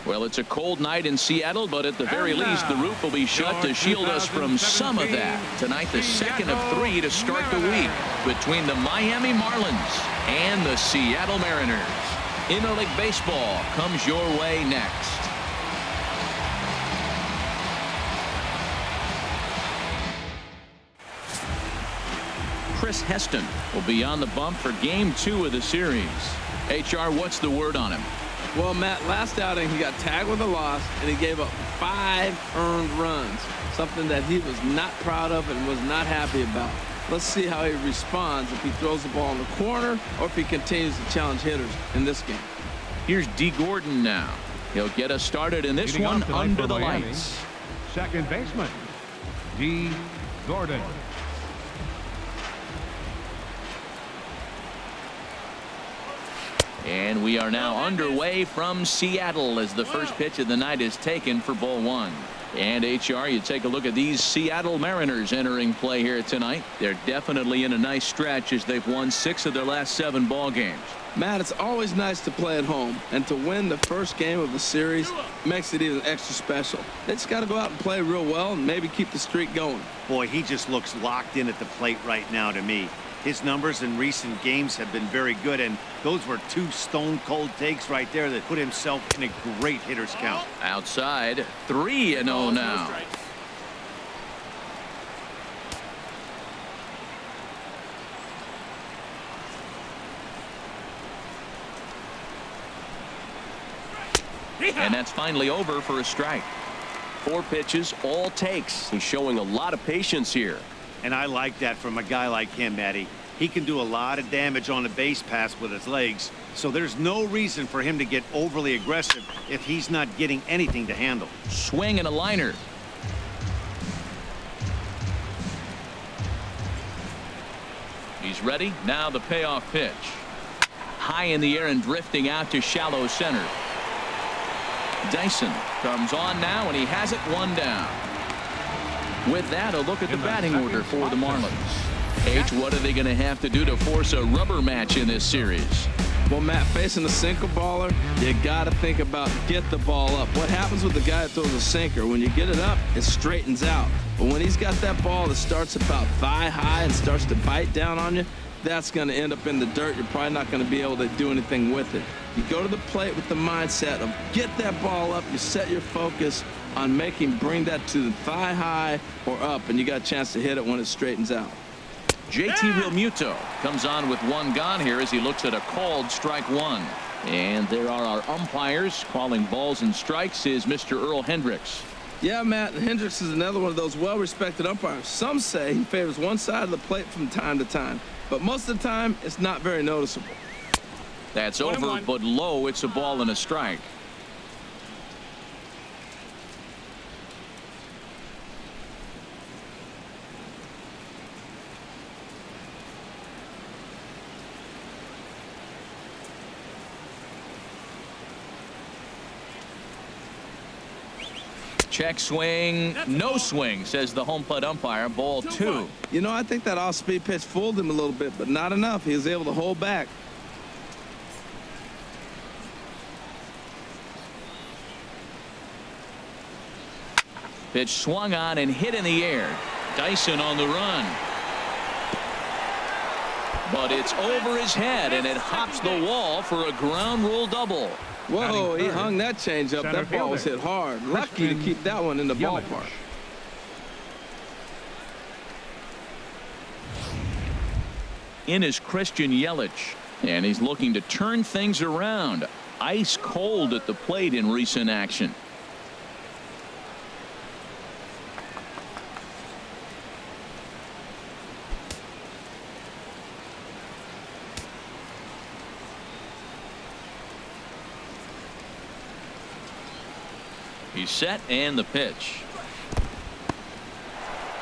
Well, it's a cold night in Seattle, but at the very least, the roof will be shut to shield us from some of that. Tonight, the second of 3 to start the week between the Miami Marlins and the Seattle Mariners. MLB Baseball comes your way next. Chris Heston will be on the bump for Game 2 of the series. HR, what's the word on him? Well, Matt, last outing he got tagged with a loss and he gave up 5 earned runs, something that he was not proud of and was not happy about. Let's see how he responds if he throws the ball in the corner or if he continues to challenge hitters in this game. Here's D. Gordon now. He'll get us started in this one under the lights. Second baseman, D. Gordon. And we are now underway from Seattle as the first pitch of the night is taken for ball 1. And HR, you take a look at these Seattle Mariners entering play here tonight. They're definitely in a nice stretch as they've won 6 of their last 7 ball games. Matt, it's always nice to play at home, and to win the first game of the series makes it even extra special. They just got to go out and play real well and maybe keep the streak going. Boy, he just looks locked in at the plate right now to me. His numbers in recent games have been very good, and those were 2 stone-cold takes right there that put himself in a great hitter's count. Outside, 3-0 now. And that's finally over for a strike. 4 pitches, all takes. He's showing a lot of patience here. And I like that from a guy like him, Eddie. He can do a lot of damage on a base pass with his legs, so there's no reason for him to get overly aggressive if he's not getting anything to handle. Swing and a liner. He's ready. Now the payoff pitch. High in the air and drifting out to shallow center. Dyson comes on now, and he has it 1 down. With that, a look at the batting order for the Marlins. H, what are they going to have to do to force a rubber match in this series? Well, Matt, facing a sinker baller, you got to think about get the ball up. What happens with the guy that throws a sinker? When you get it up, it straightens out. But when he's got that ball that starts about thigh high and starts to bite down on you, that's going to end up in the dirt. You're probably not going to be able to do anything with it. You go to the plate with the mindset of get that ball up. You set your focus on making bring that to the thigh high or up, and you got a chance to hit it when it straightens out. JT Realmuto comes on with 1 gone here as he looks at a called strike 1. And there are our umpires calling balls and strikes is Mr. Earl Hendricks. Yeah, Matt, Hendricks is another one of those well-respected umpires. Some say he favors one side of the plate from time to time, but most of the time it's not very noticeable. That's over, but low. It's a ball and a strike. Check swing, no swing, says the home plate umpire. Ball 2. You know, I think that off-speed pitch fooled him a little bit, but not enough. He was able to hold back. Pitch swung on and hit in the air. Dyson on the run. But it's over his head, and it hops the wall for a ground rule double. Whoa, he hung that change up. That ball was hit hard. Lucky to keep that one in the ballpark. In is Christian Yelich, and he's looking to turn things around. Ice cold at the plate in recent action. He's set, and the pitch.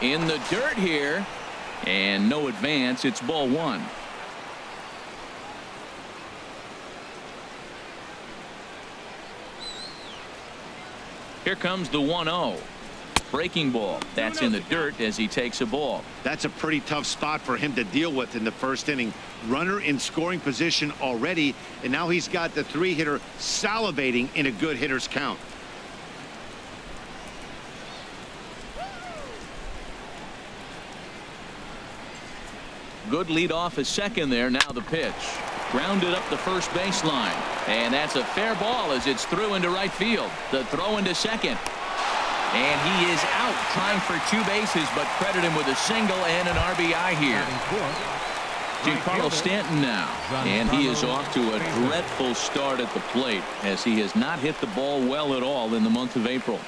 In the dirt here, and no advance. It's ball 1. Here comes the 1-0. breaking ball. That's in the dirt as he takes a ball. That's a pretty tough spot for him to deal with in the first inning. Runner in scoring position already, and now he's got the 3-hitter salivating in a good hitter's count. Good lead off a second there. Now the pitch. Grounded up the first baseline. And that's a fair ball as it's through into right field. The throw into second. And he is out trying for 2 bases, but credit him with a single and an RBI here. Giancarlo Stanton now. And he is off to a dreadful start at the plate as he has not hit the ball well at all in the month of April.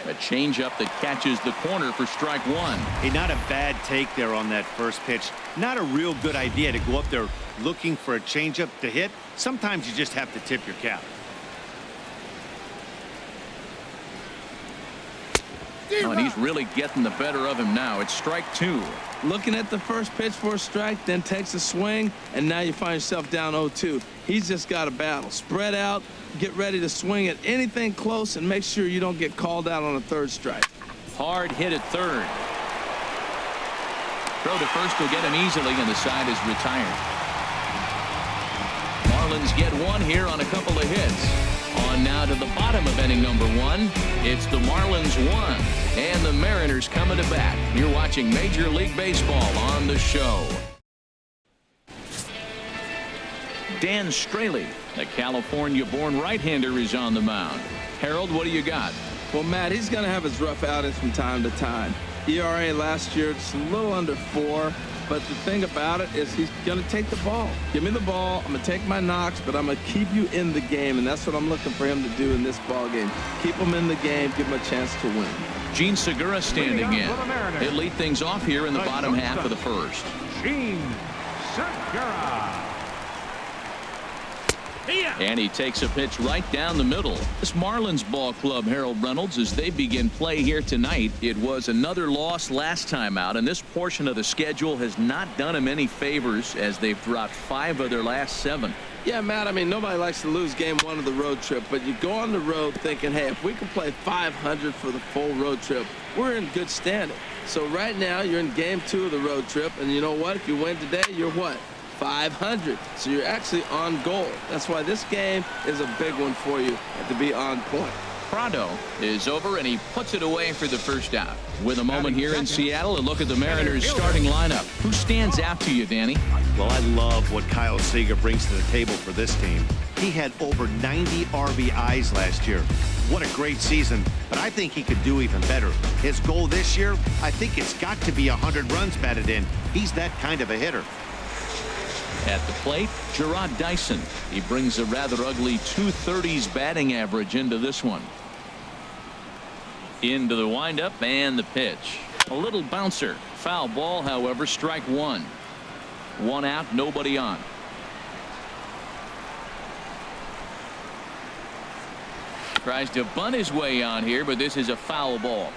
A changeup that catches the corner for strike 1. Hey, not a bad take there on that first pitch. Not a real good idea to go up there looking for a changeup to hit. Sometimes you just have to tip your cap. Oh, and he's really getting the better of him now. It's strike 2. Looking at the first pitch for a strike, then takes a swing, and now you find yourself down 0-2. He's just got a battle. Spread out, get ready to swing at anything close, and make sure you don't get called out on a 3rd strike. Hard hit at 3rd. Throw to first will get him easily, and the side is retired. Marlins get 1 here on a couple of hits. On now to the bottom of inning number 1. It's the Marlins 1 and the Mariners coming to bat. You're watching Major League Baseball on the show. Dan Straley, the California-born right-hander, is on the mound. Harold, what do you got? Well, Matt, he's going to have his rough outings from time to time. ERA last year, it's a little under 4. But the thing about it is he's going to take the ball. Give me the ball. I'm going to take my knocks, but I'm going to keep you in the game, and that's what I'm looking for him to do in this ball game. Keep him in the game, give him a chance to win. Gene Segura standing in. He'll lead things off here in the bottom half of the first. Gene Segura. And he takes a pitch right down the middle. This Marlins ball club, Harold Reynolds, as they begin play here tonight. It was another loss last time out, and this portion of the schedule has not done them any favors as they've dropped 5 of their last 7. Yeah, Matt, I mean, nobody likes to lose game 1 of the road trip, but you go on the road thinking, hey, if we can play 500 for the full road trip, we're in good standing. So right now, you're in game 2 of the road trip, and you know what? If you win today, you're what? 500. So you're actually on goal. That's why this game is a big one for you to be on point. Prado is over, and he puts it away for the first out. With a moment here in Seattle, a look at the Mariners starting lineup. Who stands out to you, Danny? Well, I love what Kyle Seeger brings to the table for this team. He had over 90 RBIs last year. What a great season, but I think he could do even better. His goal this year, I think it's got to be 100 runs batted in. He's that kind of a hitter. At the plate, Jarrod Dyson. He brings a rather ugly 230s batting average into this one. Into the windup and the pitch. A little bouncer. Foul ball, however, strike 1. 1 out, nobody on. Tries to bunt his way on here, but this is a foul ball.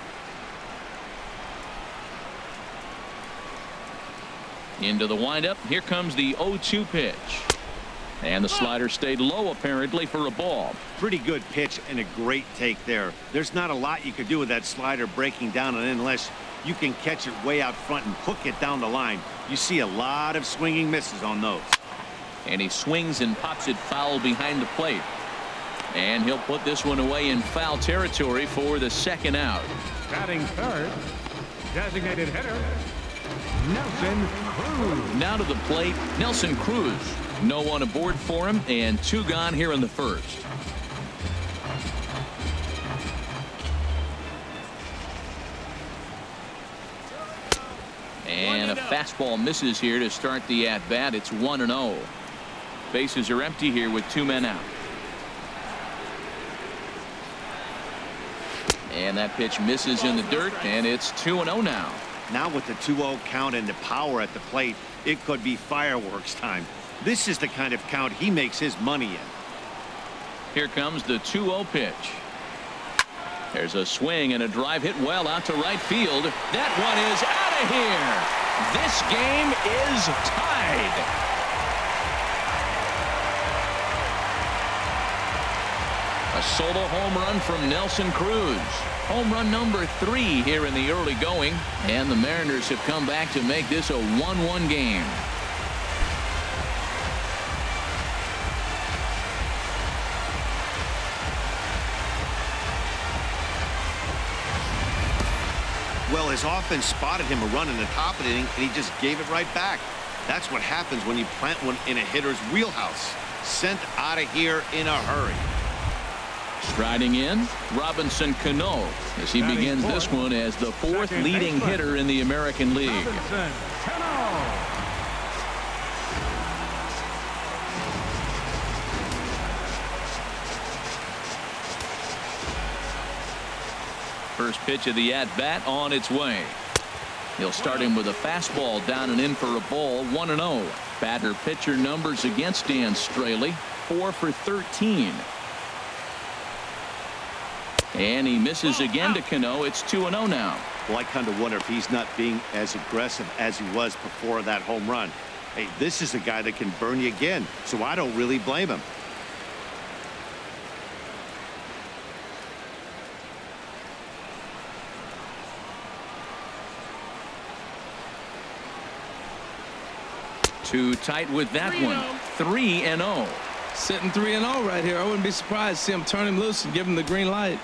Into the windup. Here comes the 0-2 pitch. And the slider stayed low, apparently, for a ball. Pretty good pitch and a great take there. There's not a lot you could do with that slider breaking down and in unless you can catch it way out front and hook it down the line. You see a lot of swinging misses on those. And he swings and pops it foul behind the plate. And he'll put this one away in foul territory for the 2nd out. Batting 3rd, designated hitter, Nelson Cruz. Now to the plate, Nelson Cruz. No one aboard for him, and 2 gone here in the first. And a fastball misses here to start the at-bat. It's 1-0. Bases are empty here with 2 men out. And that pitch misses in the dirt, and it's 2-0 now. Now with the 2-0 count and the power at the plate, it could be fireworks time. This is the kind of count he makes his money in. Here comes the 2-0 pitch. There's a swing and a drive hit well out to right field. That one is out of here. This game is tied. A solo home run from Nelson Cruz. Home run number 3 here in the early going, and the Mariners have come back to make this a 1-1 game. Well, his offense spotted him a run in the top of the inning, and he just gave it right back. That's what happens when you plant one in a hitter's wheelhouse. Sent out of here in a hurry. Striding in, Robinson Cano, as he begins this one as the 4th leading hitter in the American League. Robinson Cano. First pitch of the at-bat on its way. He'll start him with a fastball down and in for a ball. 1-0. Batter pitcher numbers against Dan Straley, 4 for 13. And he misses again to Cano. It's 2-0 now. Well, I kind of wonder if he's not being as aggressive as he was before that home run. Hey, this is a guy that can burn you again, so I don't really blame him. Too tight with that one. 3-0. Sitting 3-0 right here. I wouldn't be surprised to see him turn him loose and give him the green light.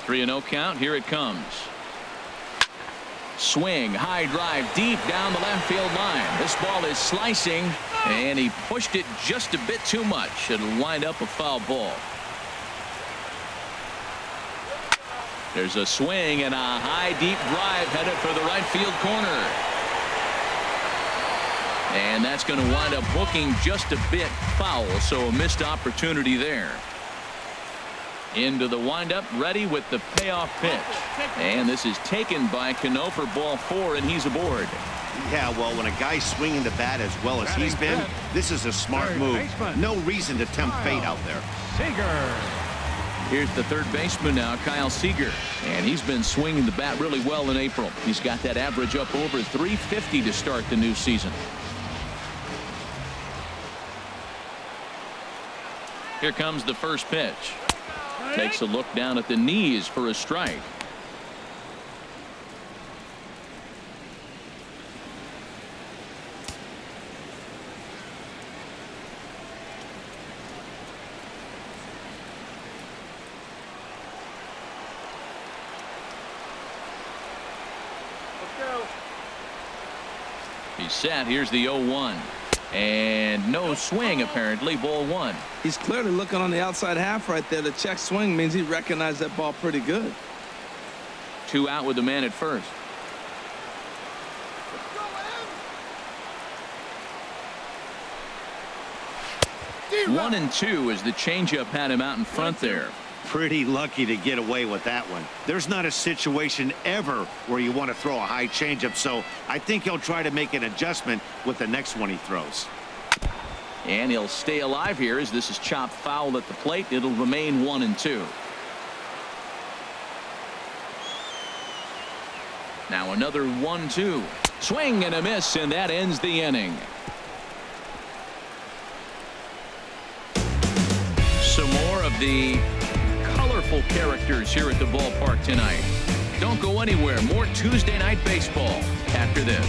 3-0 count. Here it comes. Swing, high drive, deep down the left field line. This ball is slicing, and he pushed it just a bit too much. It'll wind up a foul ball. There's a swing and a high deep drive headed for the right field corner. And that's going to wind up hooking just a bit foul, so a missed opportunity there. Into the windup, ready with the payoff pitch. And this is taken by Cano for ball 4, and he's aboard. Yeah, well, when a guy's swinging the bat as well as he's been, this is a smart move. No reason to tempt fate out there. Seeger. Here's the third baseman now, Kyle Seeger. And he's been swinging the bat really well in April. He's got that average up over 350 to start the new season. Here comes the first pitch. Takes a look down at the knees for a strike. He's set. Here's the 0-1. And no swing, apparently. Ball 1. He's clearly looking on the outside half right there. The check swing means he recognized that ball pretty good. 2 out with the man at first. One and 2 as the changeup had him out in front there. Pretty lucky to get away with that one. There's not a situation ever where you want to throw a high changeup, so I think he'll try to make an adjustment with the next one he throws. And he'll stay alive here as this is chopped foul at the plate. It'll remain 1 and 2. Now another 1-2. Swing and a miss, and that ends the inning. Some more of the colorful characters here at the ballpark tonight. Don't go anywhere. More Tuesday Night Baseball after this.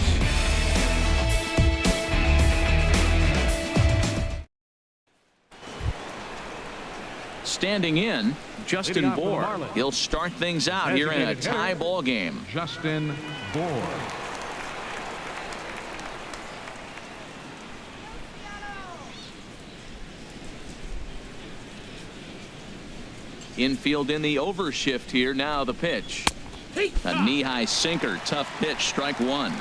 Standing in, Justin Bour. He'll start things out here in a tie ball game. Justin Bour. Infield in the overshift here. Now the pitch. A knee-high sinker. Tough pitch. Strike 1.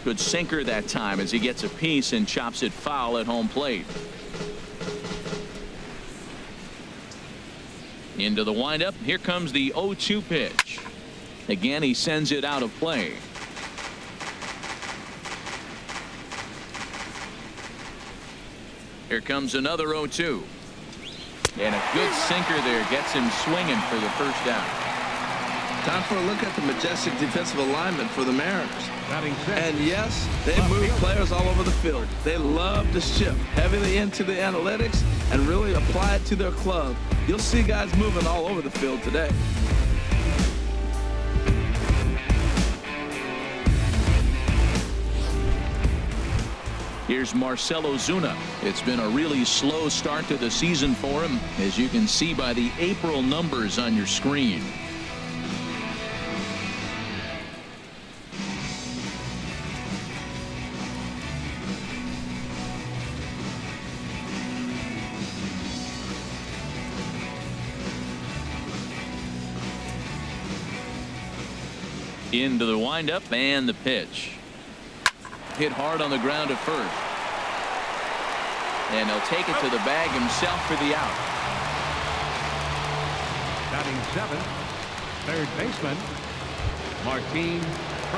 Good sinker that time as he gets a piece and chops it foul at home plate. Into the windup. Here comes the 0-2 pitch. Again, he sends it out of play. Here comes another 0-2. And a good sinker there gets him swinging for the first out. Time for a look at the majestic defensive alignment for the Mariners. Batting six. And yes, they move players all over the field. They love to shift heavily into the analytics and really apply it to their club. You'll see guys moving all over the field today. Here's Marcelo Zuna. It's been a really slow start to the season for him, as you can see by the April numbers on your screen. Into the windup and the pitch. Hit hard on the ground at first. And he'll take it to the bag himself for the out. Batting seventh, third baseman,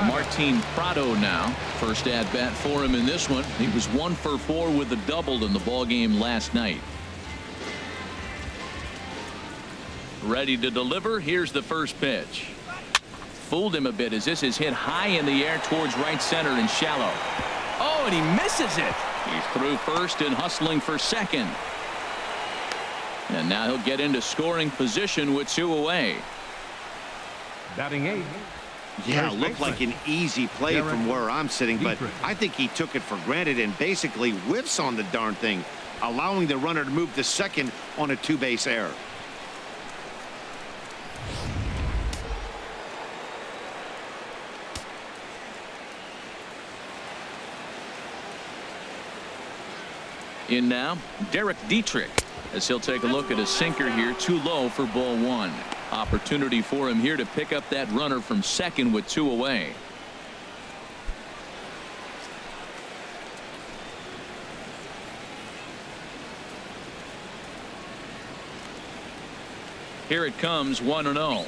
Martin Prado now. First at bat for him in this one. He was 1 for 4 with a double in the ball game last night. Ready to deliver. Here's the first pitch. Fooled him a bit as this is hit high in the air towards right center and shallow. Oh, and he misses it. He's through first and hustling for second. And now he'll get into scoring position with 2 away. batting eighth. Yeah, looked like an easy play from where I'm sitting, but I think he took it for granted and basically whiffs on the darn thing, allowing the runner to move to second on a 2-base error. In now, Derek Dietrich, as he'll take a look at a sinker here, too low for ball 1. Opportunity for him here to pick up that runner from second with 2 away. Here it comes, 1-0.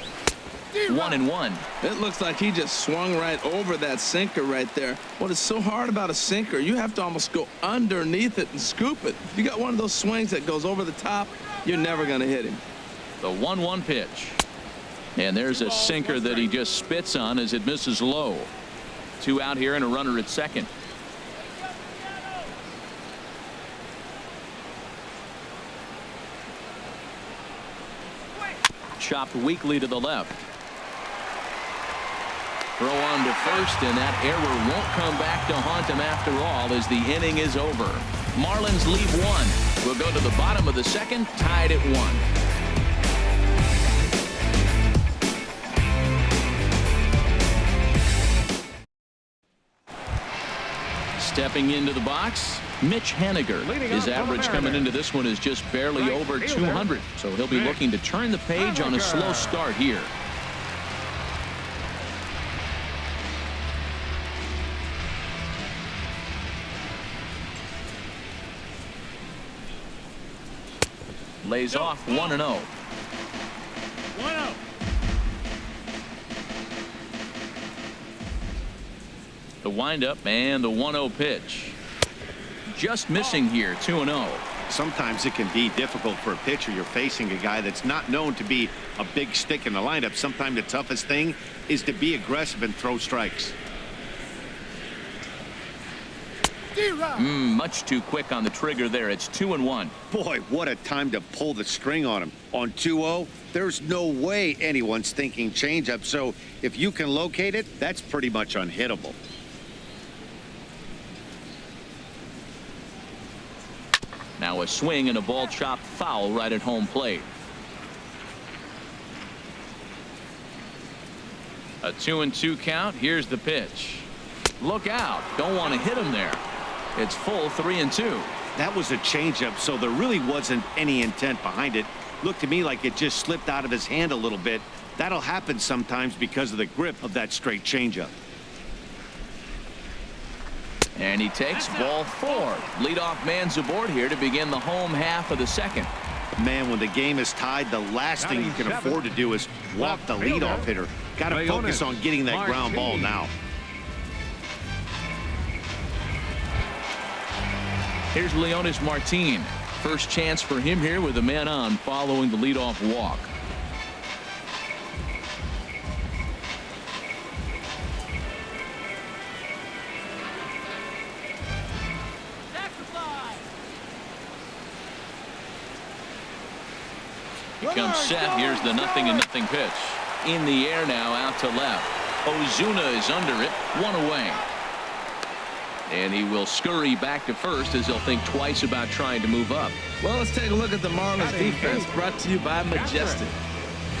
1-1. It looks like he just swung right over that sinker right there. What is so hard about a sinker, you have to almost go underneath it and scoop it. If you got one of those swings that goes over the top, you're never going to hit him. The 1-1 pitch. And there's a sinker that he just spits on as it misses low. 2 out here and a runner at second. Chopped weakly to the left. Throw on to first, and that error won't come back to haunt him after all as the inning is over. Marlins leave 1. We'll go to the bottom of the second, tied at 1. Stepping into the box, Mitch Haniger. His average coming into this one is just barely over 200, so he'll be looking to turn the page on a slow start here. Lays off 1-0. 1-0. The windup and the 1-0 pitch. Just missing here, 2-0. Sometimes it can be difficult for a pitcher. You're facing a guy that's not known to be a big stick in the lineup. Sometimes the toughest thing is to be aggressive and throw strikes. Much too quick on the trigger there. It's 2-1. Boy, what a time to pull the string on him. On 2-0, there's no way anyone's thinking changeup. So if you can locate it, that's pretty much unhittable. Now a swing and a ball chopped foul right at home plate. A 2-2 count. Here's the pitch. Look out. Don't want to hit him there. It's full 3-2. That was a changeup, so there really wasn't any intent behind it. Looked to me like it just slipped out of his hand a little bit. That'll happen sometimes because of the grip of that straight changeup. And he takes ball 4. Leadoff man's aboard here to begin the home half of the second. Man, when the game is tied, the last thing you can afford to do is walk the leadoff hitter. Got to focus on getting that ground ball now. Here's Leonis Martin. First chance for him here with a man on following the leadoff walk. He comes set. Here's the 0-0 pitch. In the air now, out to left. Ozuna is under it, 1 away. And he will scurry back to first as he'll think twice about trying to move up. Well, let's take a look at the Marlins defense, brought to you by Majestic.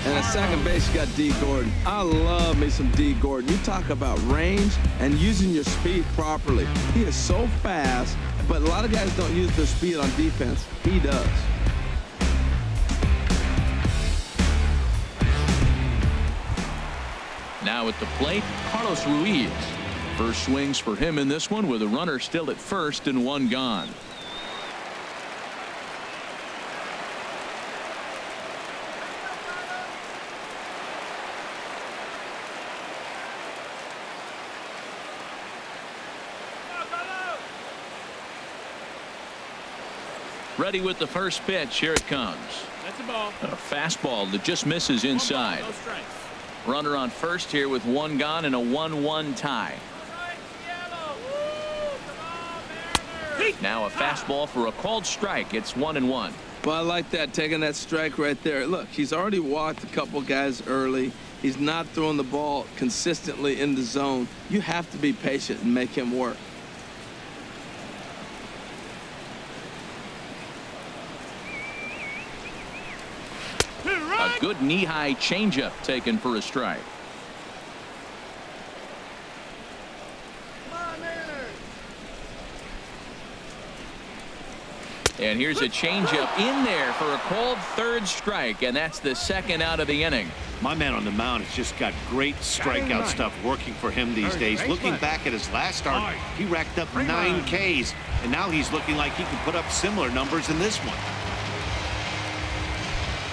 And at second base, you got D. Gordon. I love me some D. Gordon. You talk about range and using your speed properly. He is so fast, but a lot of guys don't use their speed on defense. He does. Now at the plate, Carlos Ruiz. First swings for him in this one with a runner still at first and 1 gone. Ready with the first pitch. Here it comes. That's a ball. A fastball that just misses inside. No strikes. Runner on first here with 1 gone and a 1-1 tie. Now a fastball for a called strike. It's 1-1. Well, I like that, taking that strike right there. Look, he's already walked a couple guys early. He's not throwing the ball consistently in the zone. You have to be patient and make him work. A good knee-high changeup taken for a strike. And here's a changeup in there for a called third strike, and that's the second out of the inning. My man on the mound has just got great strikeout stuff working for him these days. Looking back at his last start, he racked up 9 Ks, and now he's looking like he can put up similar numbers in this one.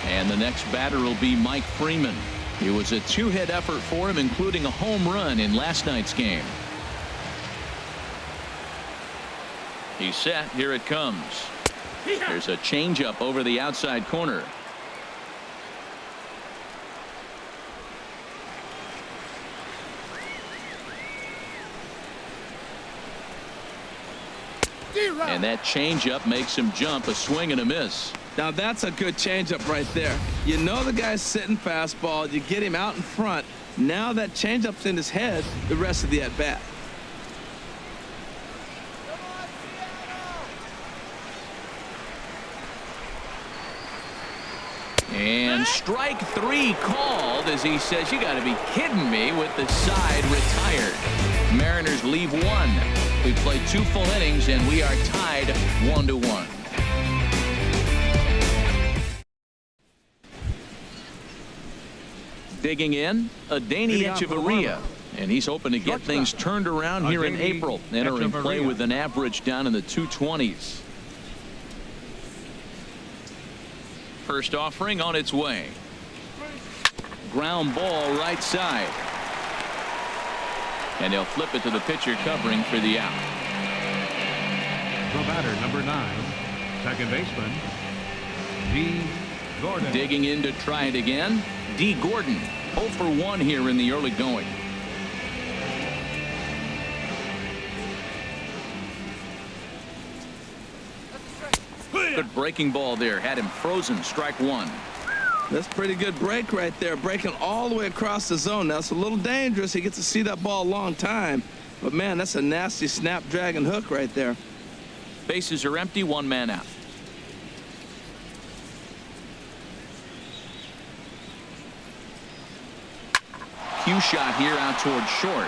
And the next batter will be Mike Freeman. It was a 2-hit effort for him, including a home run in last night's game. He's set. Here it comes. There's a changeup over the outside corner. And that changeup makes him jump. A swing and a miss. Now that's a good changeup right there. You know the guy's sitting fastball. You get him out in front. Now that changeup's in his head the rest of the at-bat. And strike 3 called as he says, you got to be kidding me, with the side retired. Mariners leave 1. We played 2 full innings and we are tied 1-1. Digging in, Adeiny Echeverria, and he's hoping to get things turned around here in April. Entering play with an average down in the 220s. First offering on its way. Ground ball right side. And he'll flip it to the pitcher covering for the out. The batter, number 9, second baseman, D. Gordon. Digging in to try it again. D. Gordon, 0 for 1 here in the early going. Good breaking ball there. Had him frozen. Strike 1. That's pretty good break right there. Breaking all the way across the zone. Now it's a little dangerous. He gets to see that ball a long time. But, man, that's a nasty snap-dragon hook right there. Bases are empty. 1 man out. Cue shot here out towards short.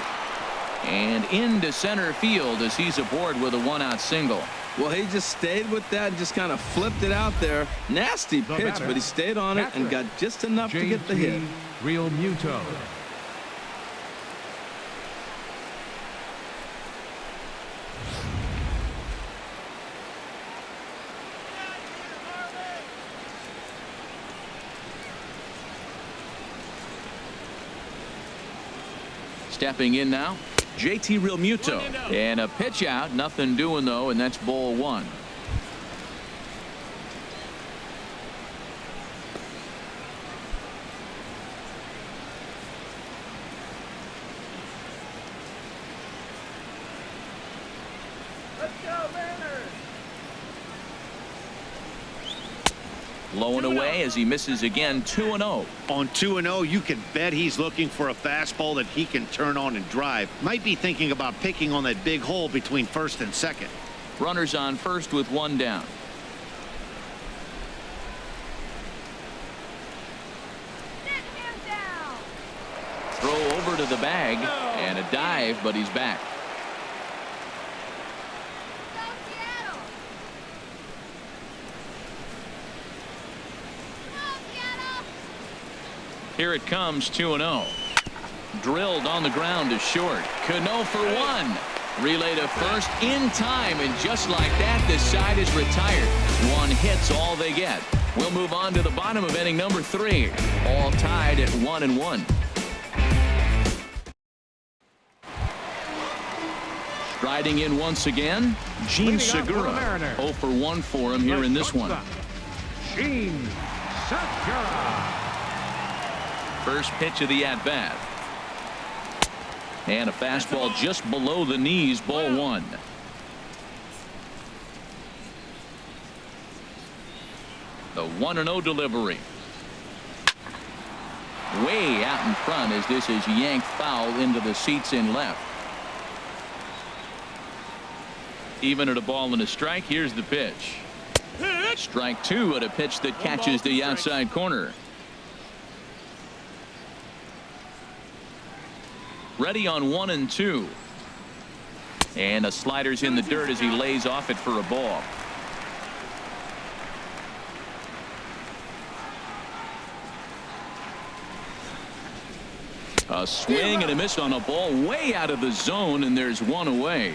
And into center field as he's aboard with a 1-out single. Well, he just stayed with that and just kind of flipped it out there. Nasty pitch, but he stayed on it and got just enough to get the hit. Real Muto. Stepping in now, JT Realmuto. And a pitch out. Nothing doing, though, and that's ball 1. Low and away as he misses again. 2-0. On 2-0, you can bet he's looking for a fastball that he can turn on and drive. Might be thinking about picking on that big hole between first and second. Runners on first with one down. Throw over to the bag and a dive, but he's back. Here it comes. 2-0. Drilled on the ground to short. Cano for one. Relay to first in time, and just like that, the side is retired. One hit's all they get. We'll move on to the bottom of inning number 3. All tied at 1-1. Striding in once again, Gene Segura. 0 for 1 for him here in this one. Gene Segura. First pitch of the at-bat. And a fastball just below the knees, ball 1. The 1-0 delivery. Way out in front as this is yanked foul into the seats in left. Even at a ball and a strike, here's the pitch. Strike 2 at a pitch that catches the outside corner. Ready on 1-2. And a slider's in the dirt as he lays off it for a ball. A swing and a miss on a ball way out of the zone, and there's one away.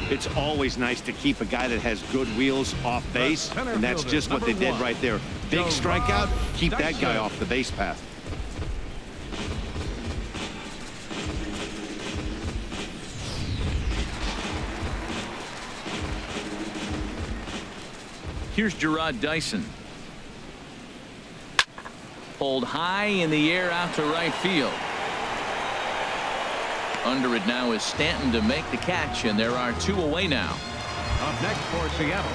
It's always nice to keep a guy that has good wheels off base, and that's just what they did right there. Big strikeout, keep that guy off the base path. Here's Jarrod Dyson. Pulled high in the air out to right field. Under it now is Stanton to make the catch, and there are 2 away now. Up next for Seattle.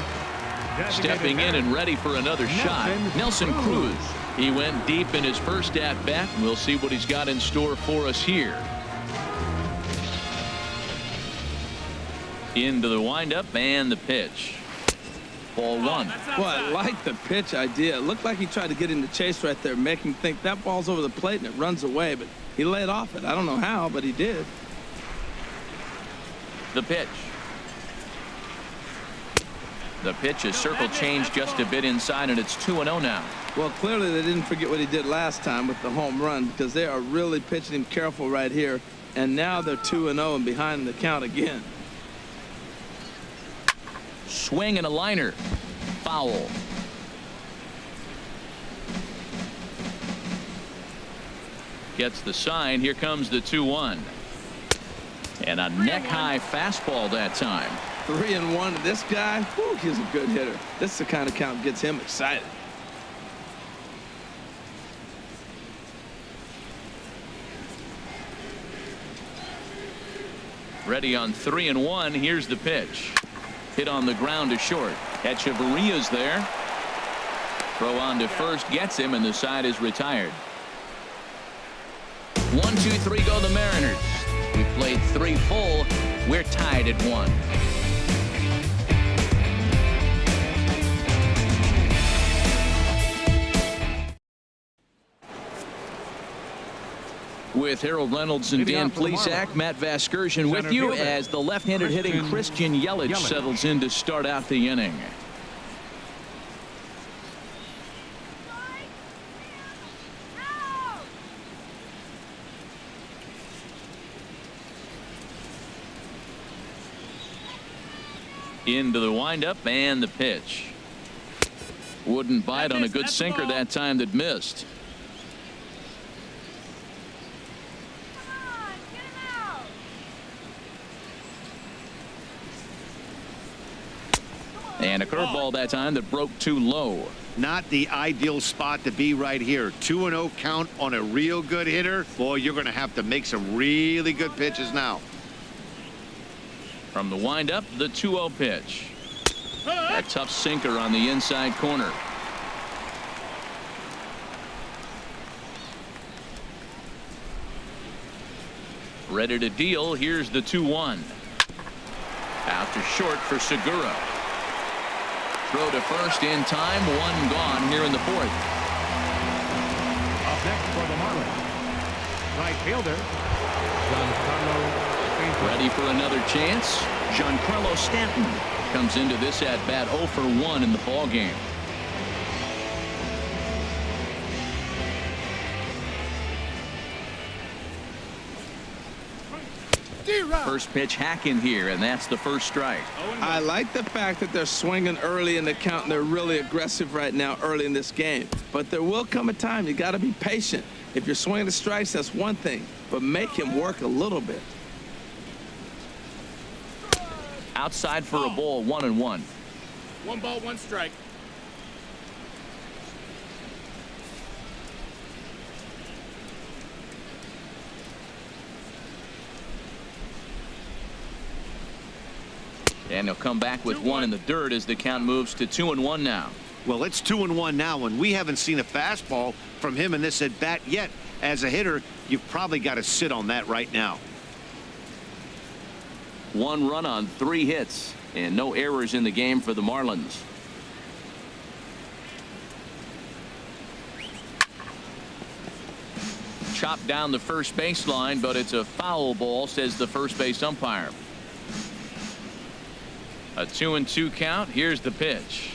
Stepping in and ready for another shot, Nelson Cruz. He went deep in his first at-bat. We'll see what he's got in store for us here. Into the windup and the pitch. Ball 1. Well, I like the pitch idea. It looked like he tried to get in the chase right there, make him think that ball's over the plate and it runs away, but he laid off it. I don't know how, but he did. The pitch. The pitch is circle changed just a bit inside, and it's 2-0 now. Well, clearly they didn't forget what he did last time with the home run, because they are really pitching him careful right here, and now they're 2-0 and behind the count again. Swing and a liner. Foul. Gets the sign. Here comes the 2-1. And a neck-high fastball that time. 3-1. This guy, whew, he's a good hitter. This is the kind of count that gets him excited. Ready on 3-1. Here's the pitch. Hit on the ground to short. Echeverria's there. Throw on to first gets him, and the side is retired. 1, 2, 3 go the Mariners. We played 3 full. We're tied at 1. With Harold Reynolds and Dan Plesac, Matt Vasgersian with you as the left-handed hitting Christian Yelich settles in to start out the inning. Into the windup and the pitch. Wouldn't bite on a good sinker that time that missed. And a curveball that time that broke too low. Not the ideal spot to be right here. 2-0 count on a real good hitter. Boy, you're going to have to make some really good pitches now. From the windup, the 2-0 pitch. A tough sinker on the inside corner. Ready to deal. Here's the 2-1. Out to short for Segura. Throw to first in time. One gone here in the fourth. Up next for the Marlins, right fielder, Giancarlo. Ready for another chance. Giancarlo Stanton comes into this at bat 0 for 1 in the ball game. First pitch hacking here, and that's the first strike. I like the fact that they're swinging early in the count, and they're really aggressive right now early in this game. But there will come a time you got to be patient. If you're swinging the strikes, that's one thing, but make him work a little bit. Outside for a ball, 1-1. 1 ball, 1 strike. And he'll come back with 1 in the dirt as the count moves to 2-1 now. Well, it's 2-1 now, and we haven't seen a fastball from him in this at bat yet. As a hitter, you've probably got to sit on that right now. 1 run on 3 hits and no errors in the game for the Marlins. Chopped down the first baseline, but it's a foul ball, says the first base umpire. A 2-2 count. Here's the pitch.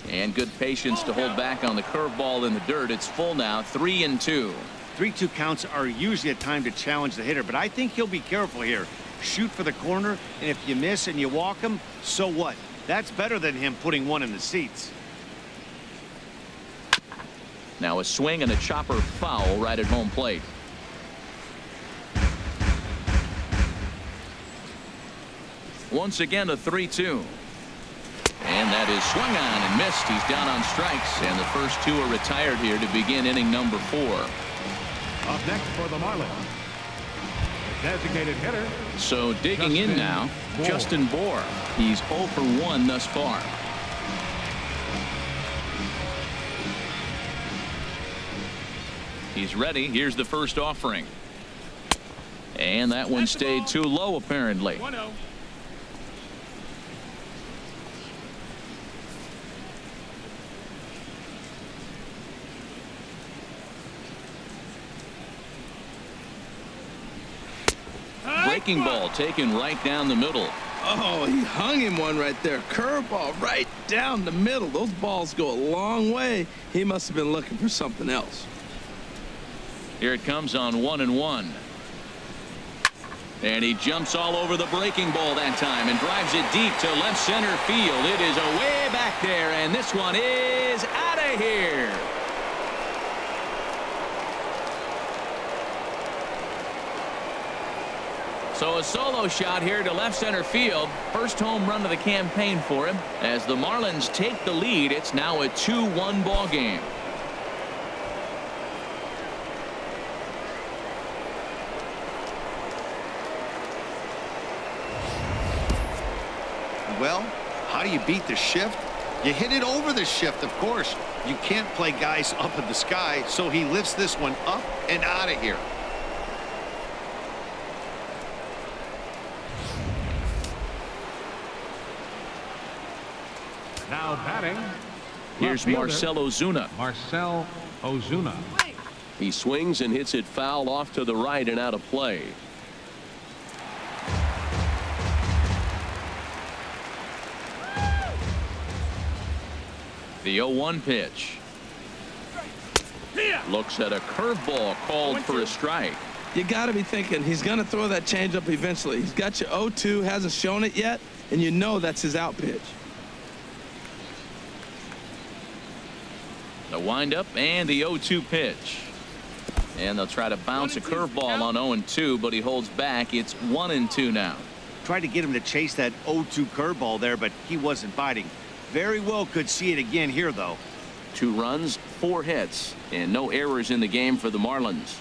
And good patience to hold back on the curveball in the dirt. It's full now, 3-2. 3-2 counts are usually a time to challenge the hitter, but I think he'll be careful here. Shoot for the corner, and if you miss and you walk him, so what? That's better than him putting 1 in the seats. Now a swing and a chopper foul right at home plate. Once again, a 3-2. And that is swung on and missed. He's down on strikes, and the first 2 are retired here to begin inning number 4. Up next for the Marlins, the designated hitter. So digging in now, Justin Bour. He's 0 for 1 thus far. He's ready. Here's the first offering. And that one stayed too low, apparently. 1-0. Breaking ball taken right down the middle. Oh, he hung him one right there. Curveball right down the middle. Those balls go a long way. He must have been looking for something else. Here it comes on 1-1. And he jumps all over the breaking ball that time and drives it deep to left center field. It is away back there, and this one is out of here. So a solo shot here to left center field. First home run of the campaign for him. As the Marlins take the lead, it's now a 2-1 ball game. Well, how do you beat the shift? You hit it over the shift, of course. You can't play guys up in the sky, so he lifts this one up and out of here. Now batting, Here's Marcelo Zuna. Marcelo Zuna. He swings and hits it foul off to the right and out of play. The 0-1 pitch. Looks at a curveball called for a strike. You got to be thinking he's going to throw that changeup eventually. He's got your 0-2, hasn't shown it yet, and you know that's his out pitch. The windup and the 0-2 pitch. And they'll try to bounce a curveball on 0-2, but he holds back. It's 1-2 now. Tried to get him to chase that 0-2 curveball there, but he wasn't biting. Very well could see it again here, though. 2 runs, 4 hits, and no errors in the game for the Marlins.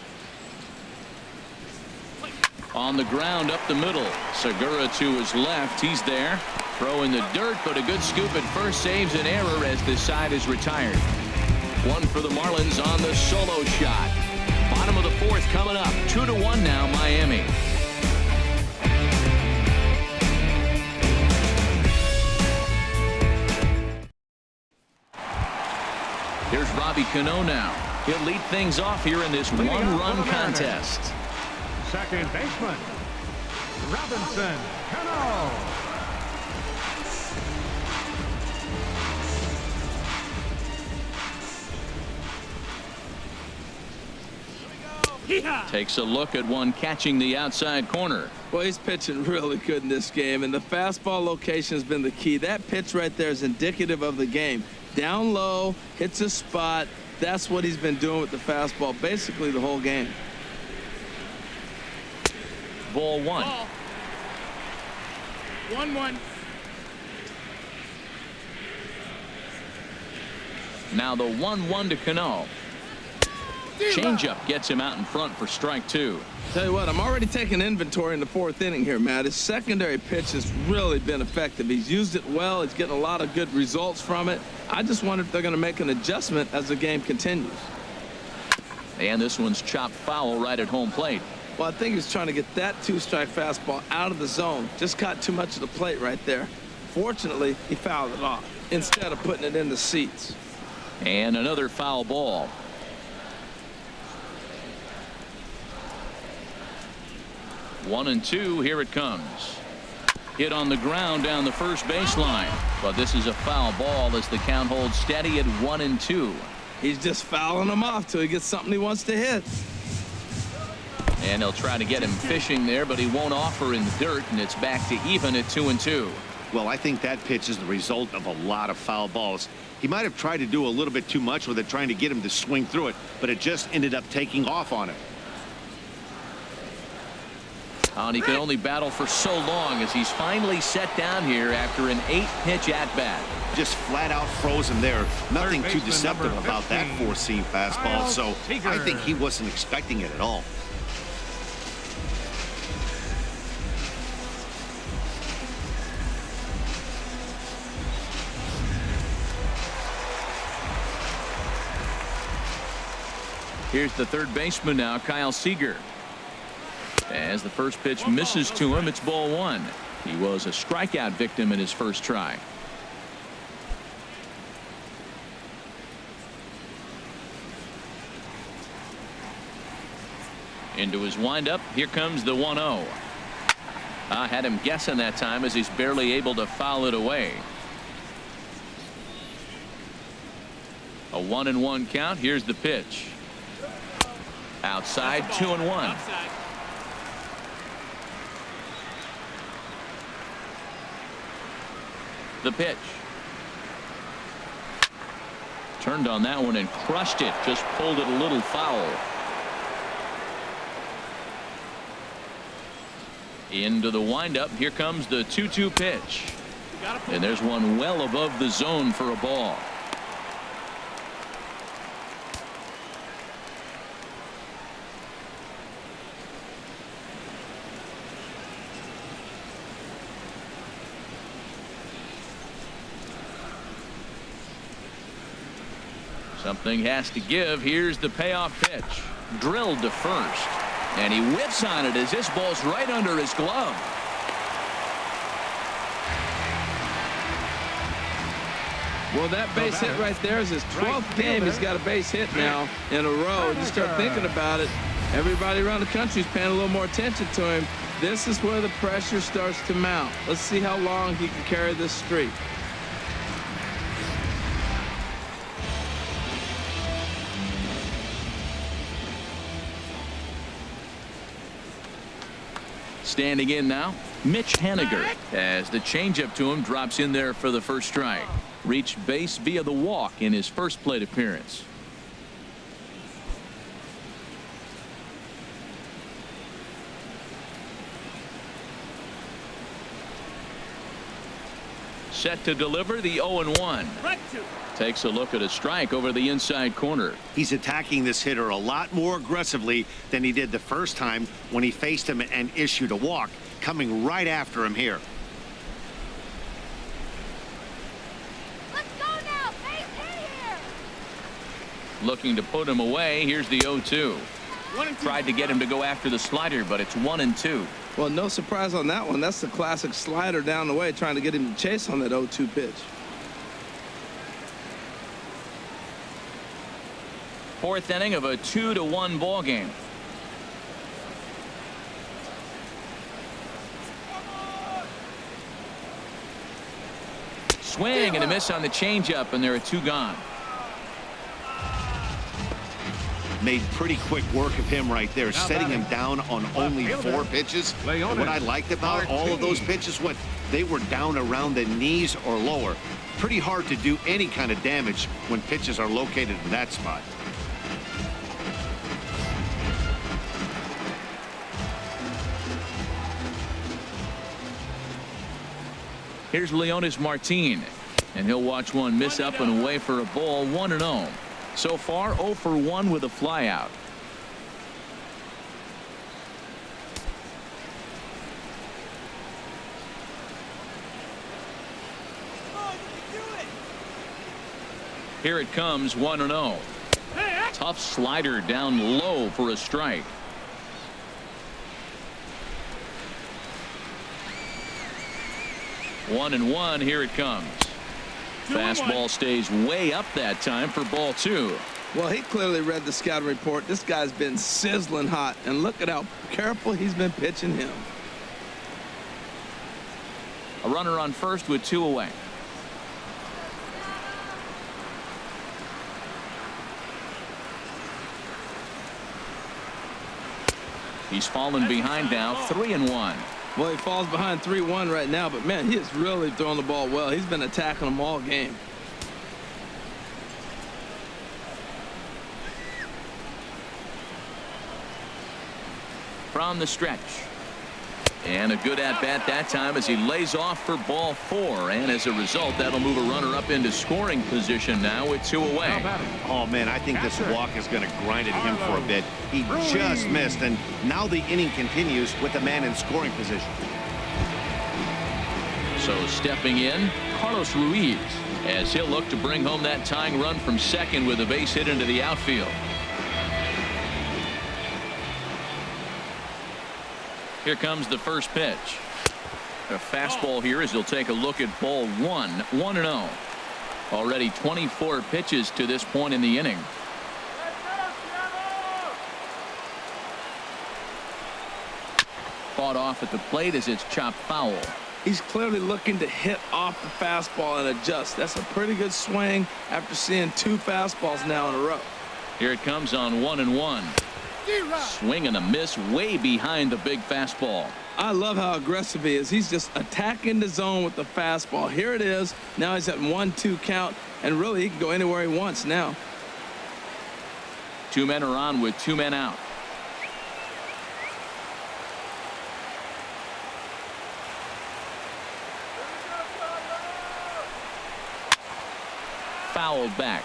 On the ground up the middle. Segura to his left. He's there. Throw in the dirt, but a good scoop at first saves an error as this side is retired. One for the Marlins on the solo shot. Bottom of the fourth coming up. 2-1 now, Miami. Here's Robbie Cano now. He'll lead things off here in this one-run contest. Second baseman, Robinson Cano. Takes a look at one catching the outside corner. Well, he's pitching really good in this game, and the fastball location has been the key. That pitch right there is indicative of the game. Down low, hits a spot. That's what he's been doing with the fastball basically the whole game. Ball one. 1-1. Now the 1-1 to Cano. Changeup gets him out in front for strike two. Tell you what, I'm already taking inventory in the fourth inning here, Matt. His secondary pitch has really been effective. He's used it well. He's getting a lot of good results from it. I just wonder if they're going to make an adjustment as the game continues. And this one's chopped foul right at home plate. Well, I think he's trying to get that two-strike fastball out of the zone. Just caught too much of the plate right there. Fortunately, he fouled it off instead of putting it in the seats. And another foul ball. One and two. Here it comes. Hit on the ground down the first baseline. But this is a foul ball as the count holds steady at 1-2. He's just fouling them off till he gets something he wants to hit. And they'll try to get him fishing there, but he won't offer in the dirt, and it's back to even at 2-2. Well, I think that pitch is the result of a lot of foul balls. He might have tried to do a little bit too much with it, trying to get him to swing through it, but it just ended up taking off on him. And he can only battle for so long as he's finally set down here after an 8-pitch at-bat. Just flat out frozen there. Nothing too deceptive about that four-seam fastball, so I think he wasn't expecting it at all. Here's the third baseman now, Kyle Seeger. As the first pitch misses to him, it's ball one. He was a strikeout victim in his first try. Into his windup. Here comes the 1-0. I had him guessing that time as he's barely able to foul it away. A 1-1 count. Here's the pitch. Outside, 2-1. The pitch. Turned on that one and crushed it. Just pulled it a little foul. Into the windup. Here comes the 2-2 pitch. And there's one well above the zone for a ball. Something has to give. Here's the payoff pitch. Drilled to first. And he whips on it as this ball's right under his glove. Well, that base hit right there is his 12th game. He's got a base hit now in a row. You start thinking about it. Everybody around the country is paying a little more attention to him. This is where the pressure starts to mount. Let's see how long he can carry this streak. Standing in now, Mitch Haniger, as the changeup to him drops in there for the first strike. Reached base via the walk in his first plate appearance. Set to deliver the 0-1. Takes a look at a strike over the inside corner. He's attacking this hitter a lot more aggressively than he did the first time when he faced him and issued a walk, coming right after him here. Let's go now. Base hit here. Looking to put him away. Here's the 0-2. Tried to get him to go after the slider, but it's 1-2. Well, no surprise on that one. That's the classic slider down the way, trying to get him to chase on that 0-2 pitch. Fourth inning of a 2-1 ball game. Swing and a miss on the changeup, and there are 2 gone. Made pretty quick work of him right there, setting him down on only 4 pitches. And what I liked about all of those pitches, they were down around the knees or lower. Pretty hard to do any kind of damage when pitches are located in that spot. Here's Leonis Martin, and he'll watch one miss up and away for a ball. 1-0. So far 0 for 1 with a flyout. Here it comes. 1-0. Tough slider down low for a strike. 1-1. Here it comes. Fastball stays way up that time for ball 2. Well, he clearly read the scouting report. This guy's been sizzling hot, and look at how careful he's been pitching him. A runner on first with 2 away. He's fallen behind now. 3-1. Well, he falls behind 3-1 right now, but man, he is really throwing the ball well. He's been attacking them all game. From the stretch. And a good at-bat that time as he lays off for ball 4. And as a result, that'll move a runner up into scoring position now with 2 away. Oh, man, I think this walk is going to grind at him for a bit. He just missed, and now the inning continues with the man in scoring position. So stepping in, Carlos Ruiz, as he'll look to bring home that tying run from second with a base hit into the outfield. Here comes the first pitch. A fastball here as he'll take a look at ball 1. 1-0. Already 24 pitches to this point in the inning. Fought off at the plate as it's chopped foul. He's clearly looking to hit off the fastball and adjust. That's a pretty good swing after seeing 2 fastballs now in a row. Here it comes on 1-1. Swing and a miss way behind the big fastball. I love how aggressive he is. He's just attacking the zone with the fastball. Here it is. Now he's at 1-2 count, and really he can go anywhere he wants now. 2 men are on with 2 men out. Fouled back.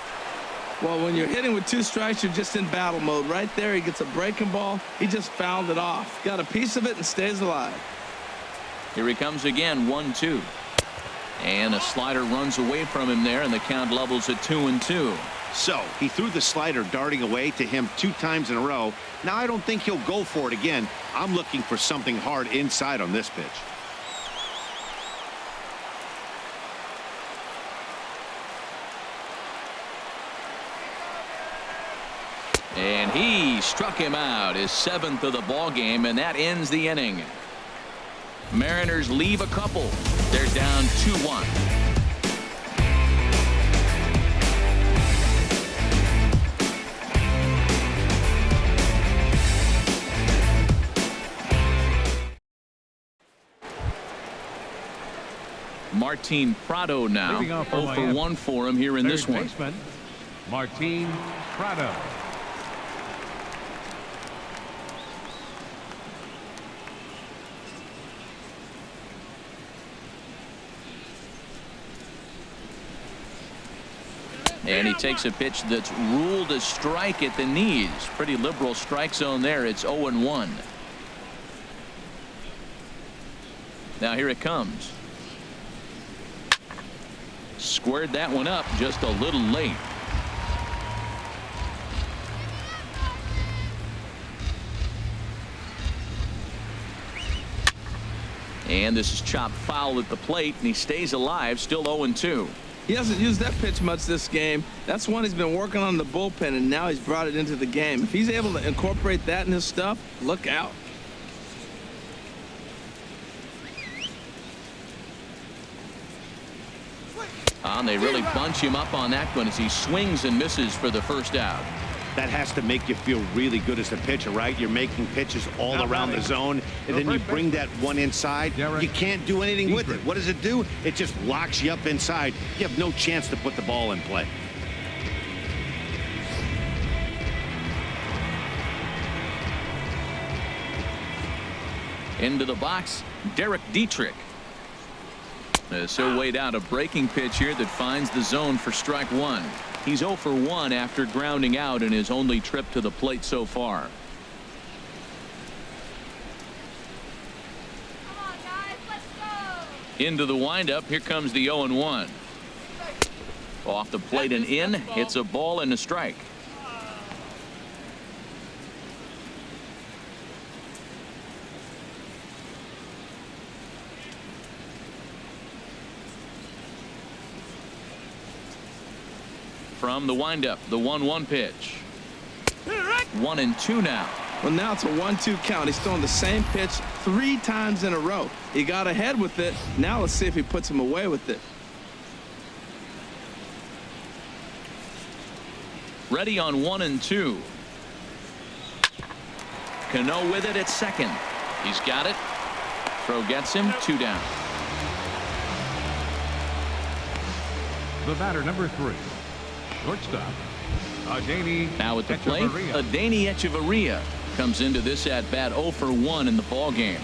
Well, when you're hitting with 2 strikes, you're just in battle mode. Right there, he gets a breaking ball. He just fouled it off. Got a piece of it and stays alive. Here he comes again. 1-2. And a slider runs away from him there, and the count levels at 2-2. So he threw the slider darting away to him 2 times in a row. Now I don't think he'll go for it again. I'm looking for something hard inside on this pitch. And he struck him out, his 7th of the ball game, and that ends the inning. Mariners leave a couple. They're down 2-1. Martin Prado now 0 for 1 for him here in this one. Martin Prado. And he takes a pitch that's ruled a strike at the knees. Pretty liberal strike zone there. It's 0-1. Now here it comes. Squared that one up just a little late. And this is chopped foul at the plate, and he stays alive, still 0-2. He hasn't used that pitch much this game. That's one he's been working on in the bullpen, and now he's brought it into the game. If he's able to incorporate that in his stuff, look out. And they really bunch him up on that one as he swings and misses for the first out. That has to make you feel really good as a pitcher, right? You're making pitches all around the zone, and then you bring that one inside. You can't do anything with it. What does it do? It just locks you up inside. You have no chance to put the ball in play. Into the box, Derek Dietrich. So weighed out a breaking pitch here that finds the zone for strike one. He's 0 for 1 after grounding out in his only trip to the plate so far. Come on, guys, let's go. Into the windup. Here comes the 0-1. Off the plate and in. It's a ball and a strike. From the windup, the 1-1 pitch. 1-2 now. Well, now it's a 1-2 count. He's throwing the same pitch 3 times in a row. He got ahead with it. Now let's see if he puts him away with it. Ready on 1-2. Cano with it at second. He's got it. Throw gets him. 2 down. The batter, number 3. Shortstop, Adeiny. Now at the plate, Adeiny Echeverria comes into this at bat 0 for 1 in the ball game.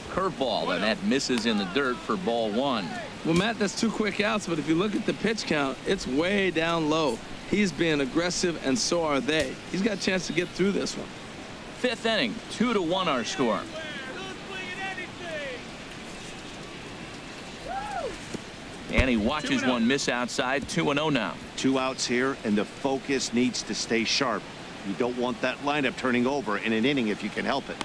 Curveball, and that misses in the dirt for ball 1. Well, Matt, that's 2 quick outs, but if you look at the pitch count, it's way down low. He's being aggressive, and so are they. He's got a chance to get through this one. 5th inning, 2-1 our score. And he watches one miss outside. 2-0 now. 2 outs here, and the focus needs to stay sharp. You don't want that lineup turning over in an inning if you can help it.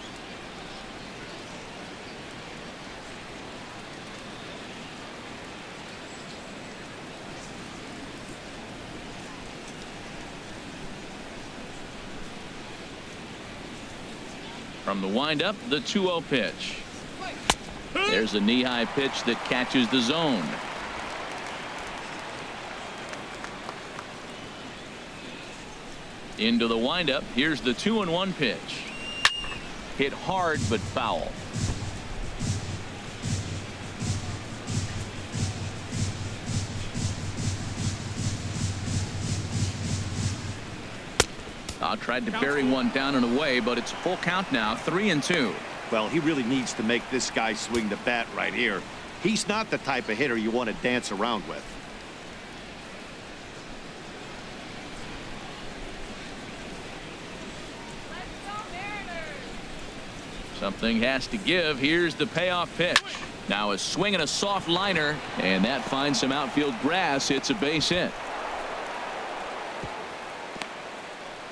From the windup, the 2-0 pitch. There's a knee-high pitch that catches the zone. Into the windup. Here's the 2-1 pitch. Hit hard but foul. Tried to bury one down and away, but it's a full count now. 3-2. Well, he really needs to make this guy swing the bat right here. He's not the type of hitter you want to dance around with. Something has to give. Here's the payoff pitch. Now a swing and a soft liner, and that finds some outfield grass. It's a base hit.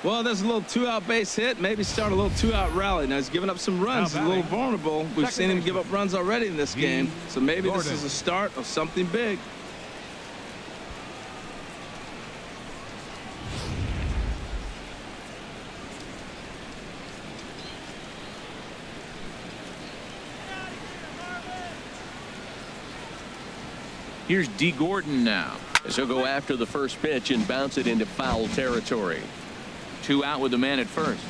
Well, there's a little 2-out base hit. Maybe start a little 2-out rally. Now he's giving up some runs. He's a little vulnerable. We've seen him give up runs already in this game. So maybe this is a start of something big. Here's D. Gordon now. As he'll go after the first pitch and bounce it into foul territory. 2 out with the man at first.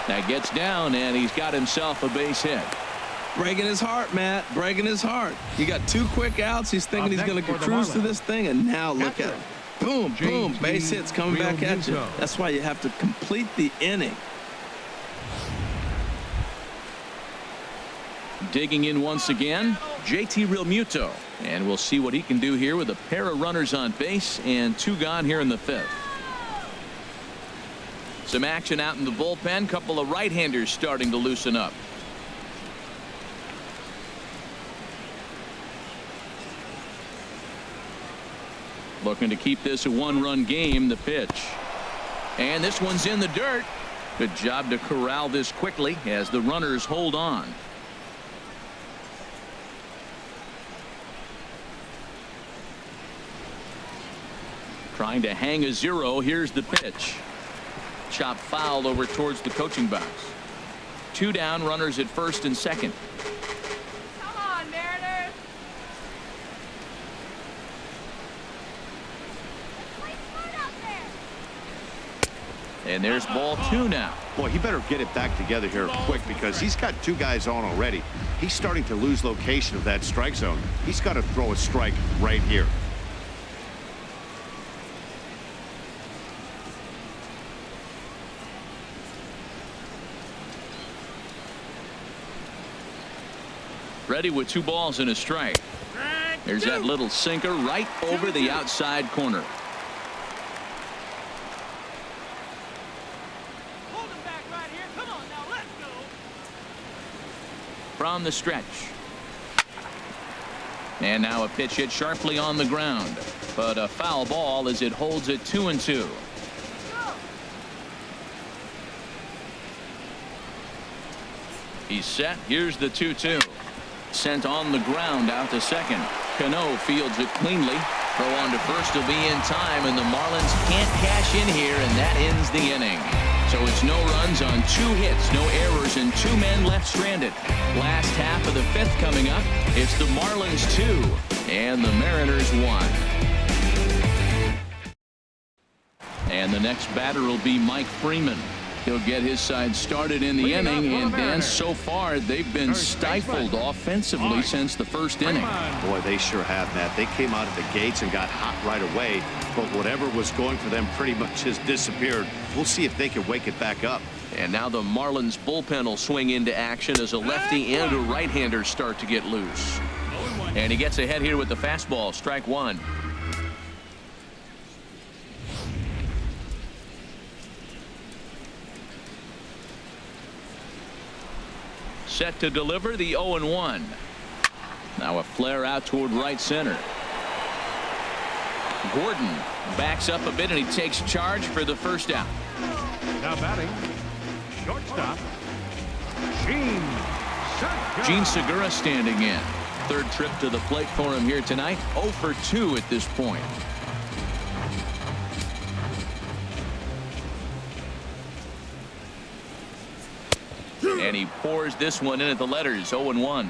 That gets down, and he's got himself a base hit. Breaking his heart, Matt. Breaking his heart. He got 2 quick outs. He's thinking he's going to cruise to this thing, and now look at it. Boom, boom. Base hits coming back at you. That's why you have to complete the inning. Digging in once again, JT Realmuto. And we'll see what he can do here with a pair of runners on base and 2 gone here in the 5th. Some action out in the bullpen. Couple of right-handers starting to loosen up. Looking to keep this a 1-run game. The pitch. And this one's in the dirt. Good job to corral this quickly as the runners hold on. Trying to hang a 0. Here's the pitch. Chop foul over towards the coaching box. 2 down, runners at first and second. Come on, Mariners. Play smart out there. And there's ball 2 now. Boy, he better get it back together here quick because he's got 2 guys on already. He's starting to lose location of that strike zone. He's got to throw a strike right here. Ready with 2 balls and a strike. There's that little sinker right over the outside corner. Hold him back right here. Come on now, let's go. From the stretch. And now a pitch hit sharply on the ground. But a foul ball as it holds it 2-2. He's set. Here's the 2-2. Sent on the ground out to second. Cano fields it cleanly. Throw on to first will be in time, and the Marlins can't cash in here, and that ends the inning. So it's no runs on 2 hits, no errors, and 2 men left stranded. Last half of the 5th coming up. It's the Marlins 2 and the Mariners 1. And the next batter will be Mike Freeman. He'll get his side started in the inning, and Dan, so far they've been stifled offensively since the 1st inning. Boy, they sure have, Matt. They came out of the gates and got hot right away, but whatever was going for them pretty much has disappeared. We'll see if they can wake it back up. And now the Marlins bullpen will swing into action as a lefty and a right-hander start to get loose. And he gets ahead here with the fastball. Strike 1. Set to deliver the 0-1. Now a flare out toward right center. Gordon backs up a bit and he takes charge for the first out. Now batting, shortstop, Gene Segura standing in. 3rd trip to the plate for him here tonight. 0 for 2 at this point. And he pours this one in at the letters. 0-1.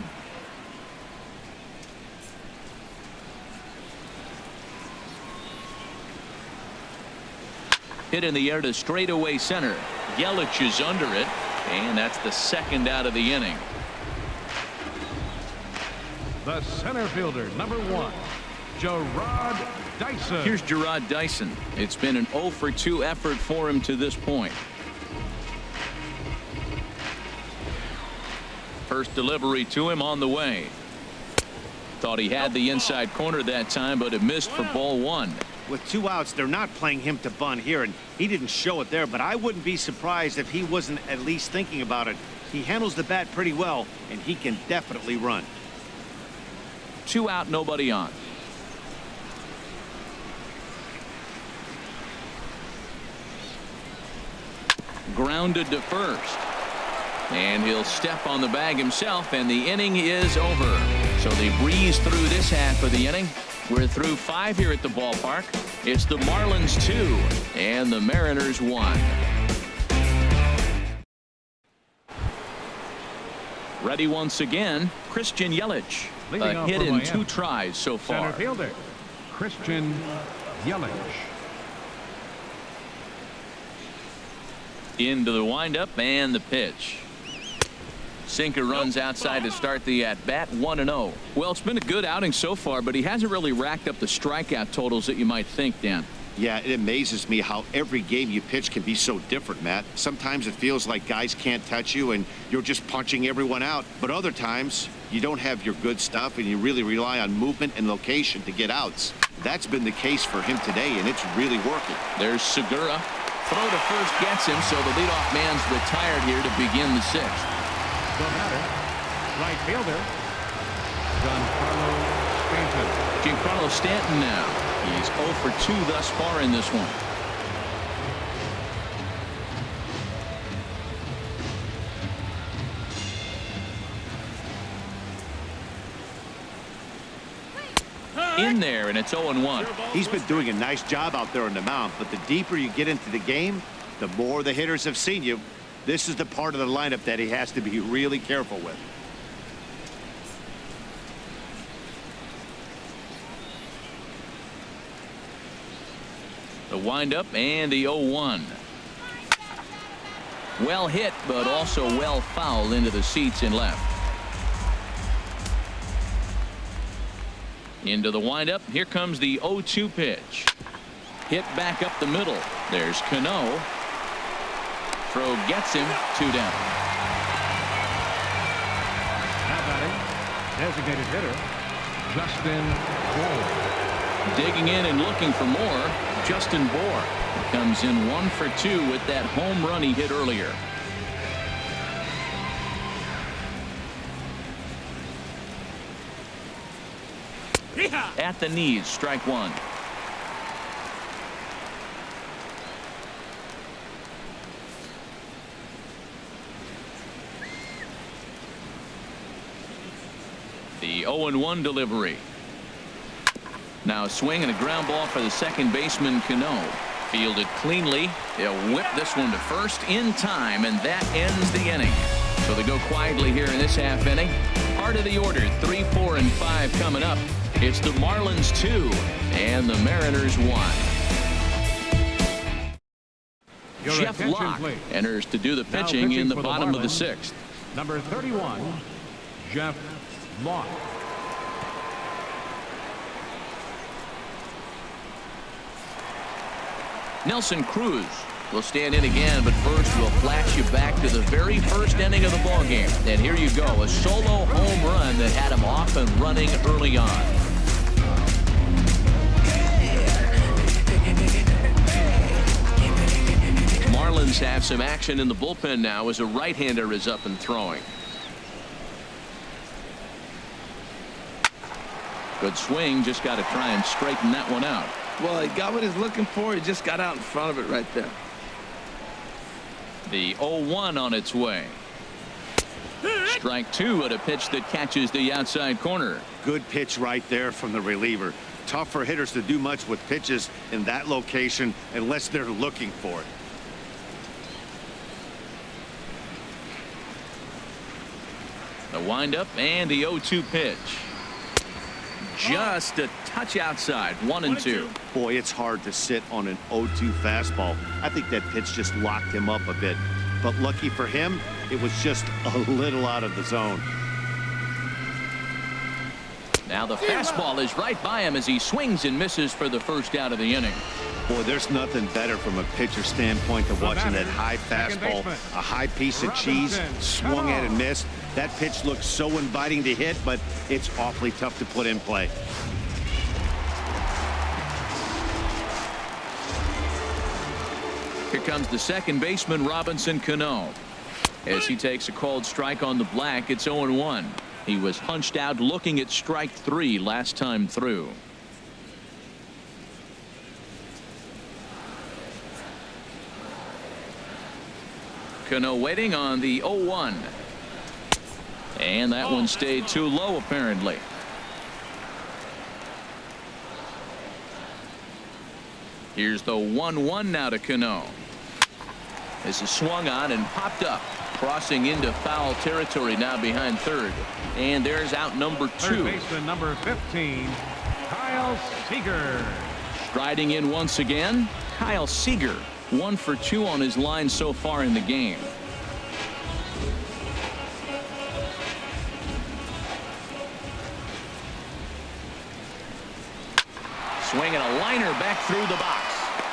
Hit in the air to straightaway center. Yelich is under it, and that's the 2nd out of the inning. the center fielder, number 1, Jarrod Dyson. Here's Jarrod Dyson. It's been an 0 for 2 effort for him to this point. First delivery to him on the way. Thought he had the inside corner that time, but it missed for ball 1. With 2 outs, they're not playing him to bunt here, and he didn't show it there, but I wouldn't be surprised if he wasn't at least thinking about it. He handles the bat pretty well, and he can definitely run. 2 out, nobody on. Grounded to first. And he'll step on the bag himself, and the inning is over. So they breeze through this half of the inning. We're through 5 here at the ballpark. It's the Marlins 2 and the Mariners 1. Ready once again, Christian Yelich. A hit in 2 tries so far. Center fielder, Christian Yelich. Into the windup and the pitch. Sinker runs outside to start the at-bat, 1-0. Well, it's been a good outing so far, but he hasn't really racked up the strikeout totals that you might think, Dan. Yeah, it amazes me how every game you pitch can be so different, Matt. Sometimes it feels like guys can't touch you and you're just punching everyone out. But other times, you don't have your good stuff and you really rely on movement and location to get outs. That's been the case for him today, and it's really working. There's Segura. Throw to first gets him, so the leadoff man's retired here to begin the sixth. The batter, right fielder, Giancarlo Stanton now. He's 0 for 2 thus far in this one. In there, and it's 0-1. He's been doing a nice job out there on the mound, but the deeper you get into the game, the more the hitters have seen you. This is the part of the lineup that he has to be really careful with. The windup and the 0-1. Well hit, but also well fouled into the seats and left. Into the windup. Here comes the 0-2 pitch. Hit back up the middle. There's Cano. Throw gets him, 2 down. now batting, designated hitter, Justin Bohr. Digging in and looking for more, Justin Bohr comes in 1 for 2 with that home run he hit earlier. At the knees, strike 1. The 0-1 delivery. Now a swing and a ground ball for the second baseman, Cano. Fielded cleanly. They'll whip this one to first in time, and that ends the inning. So they go quietly here in this half inning. Part of the order, 3, 4, and 5 coming up. It's the Marlins 2 and the Mariners 1. Jeff Locke enters to do the pitching in the bottom of the 6th. Number 31, Jeff Locke. Nelson Cruz will stand in again, but first we'll flash you back to the very first inning of the ballgame. And here you go, a solo home run that had him off and running early on. Marlins have some action in the bullpen now as a right-hander is up and throwing. Good swing, just got to try and straighten that one out. Well, he got what he's looking for. He just got out in front of it right there. The 0-1 on its way. Strike 2 at a pitch that catches the outside corner. Good pitch right there from the reliever. Tough for hitters to do much with pitches in that location unless they're looking for it. The windup and the 0-2 pitch. Just a touch outside, 1-2. Boy, it's hard to sit on an 0-2 fastball. I think that pitch just locked him up a bit. But lucky for him, it was just a little out of the zone. Now the fastball is right by him as he swings and misses for the first out of the inning. Boy, there's nothing better from a pitcher standpoint than watching that high fastball, a high piece of cheese, swung at and missed. That pitch looks so inviting to hit, but it's awfully tough to put in play. Here comes the second baseman, Robinson Cano. As he takes a called strike on the black, it's 0-1. He was punched out looking at strike 3 last time through. Cano waiting on the 0-1. And that one stayed too low, apparently. Here's the 1-1 now to Cano. This is swung on and popped up, crossing into foul territory now behind third. And there's out number 2. Third baseman number 15, Kyle Seeger. Striding in once again, Kyle Seeger, 1 for 2 on his line so far in the game. Swinging a liner back through the box.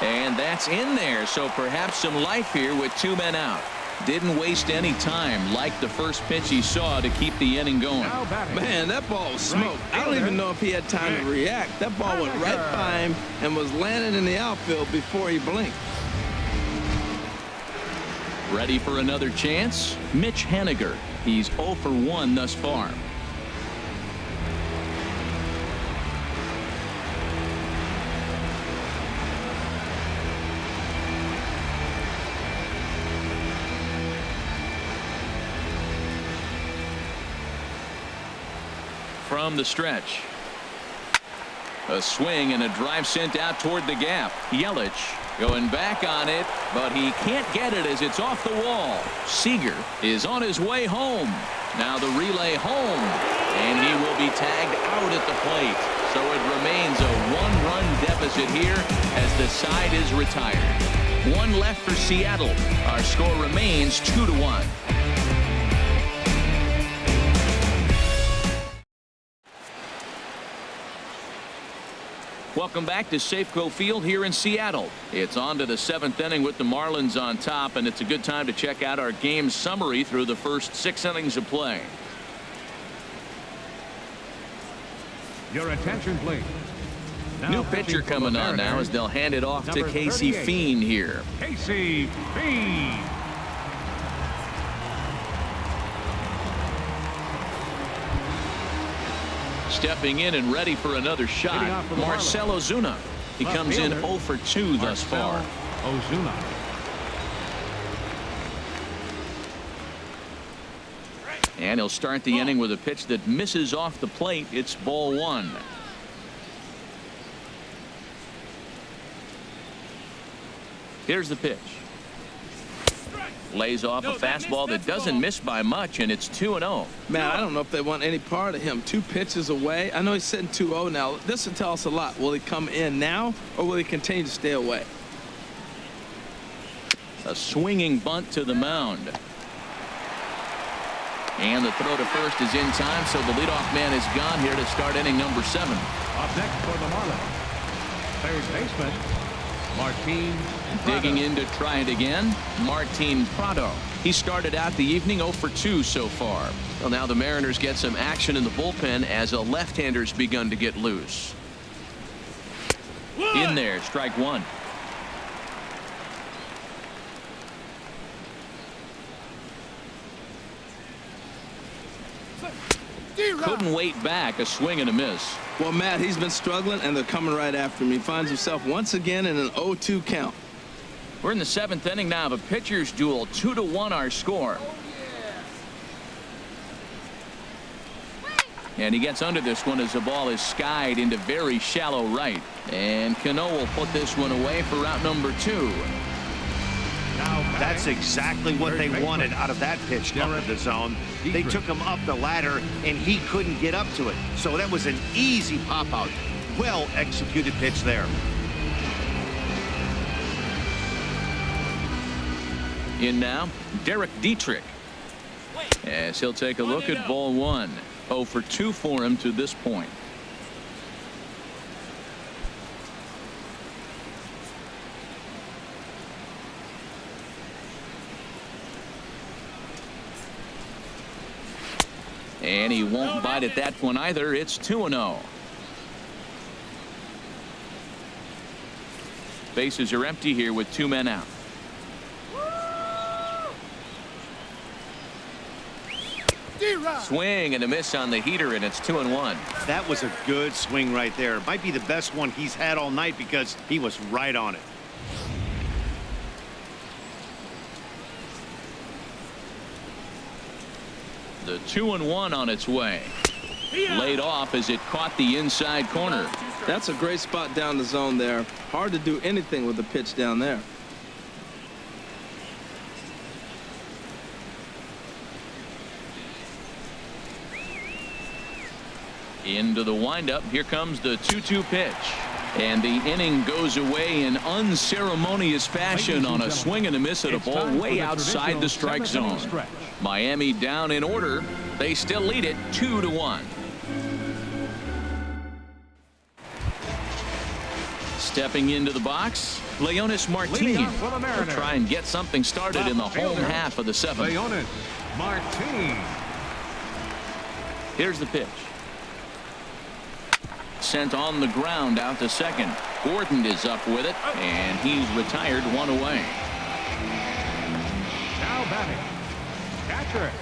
And that's in there, so perhaps some life here with 2 men out. Didn't waste any time like the first pitch he saw to keep the inning going. Man, that ball was smoked. I don't even know if he had time to react. That ball went right by him and was landing in the outfield before he blinked. Ready for another chance? Mitch Haniger. He's 0 for 1 thus far. From the stretch. A swing and a drive sent out toward the gap. Yelich going back on it, but he can't get it as it's off the wall. Seeger is on his way home. Now the relay home, and he will be tagged out at the plate. So it remains a 1-run deficit here as the side is retired. 1 left for Seattle. Our score remains 2-1. Welcome back to Safeco Field here in Seattle. It's on to the 7th inning with the Marlins on top, and it's a good time to check out our game summary through the first 6 innings of play. Your attention, please. New pitcher coming on now as they'll hand it off to Casey Fiend here. Casey Fiend. Stepping in and ready for another shot, Marcelo Zuna. He comes in 0 for 2 thus far. Ozuna. And he'll start the inning with a pitch that misses off the plate. It's ball 1. Here's the pitch. Lays off a fastball that doesn't miss by much, and it's 2-0. Man, I don't know if they want any part of him. 2 pitches away. I know he's sitting 2-0 now. This will tell us a lot. Will he come in now, or will he continue to stay away? A swinging bunt to the mound. And the throw to first is in time, so the leadoff man is gone here to start inning number 7. Up next for the Marlins, third baseman, Martin Prado. Digging in to try it again, Martin Prado. He started out the evening 0 for 2 so far. Well, now the Mariners get some action in the bullpen as a left-hander's begun to get loose. In there, strike 1. Couldn't wait back. A swing and a miss. Well, Matt, he's been struggling, and they're coming right after him. He finds himself once again in an 0-2 count. We're in the 7th inning now of a pitcher's duel. 2-1 our score. And he gets under this one as the ball is skied into very shallow right. And Cano will put this one away for out number 2. That's exactly what they wanted out of that pitch up in the zone. They took him up the ladder, and he couldn't get up to it. So that was an easy pop-out. Well-executed pitch there. In now, Derek Dietrich. As he'll take a look at ball 1. 0 for 2 for him to this point. And he won't bite at that one either. It's 2-0. Bases are empty here with 2 men out. Swing and a miss on the heater, and it's 2-1. That was a good swing right there. Might be the best one he's had all night because he was right on it. The 2-1 on its way. Laid off as it caught the inside corner. That's a great spot down the zone there. Hard to do anything with the pitch down there. Into the windup. Here comes the 2-2 pitch. And the inning goes away in unceremonious fashion on a swing and a miss at a ball way outside the strike zone. Miami down in order. They still lead it 2-1. Stepping into the box, Leonis Leading Martin. off for the They'll Mariners, try and get something started in the home fielder, half of the seventh. Leonis Martin. Here's the pitch. Sent on the ground out to second. Gordon is up with it, and he's retired one away. Now batting, catcher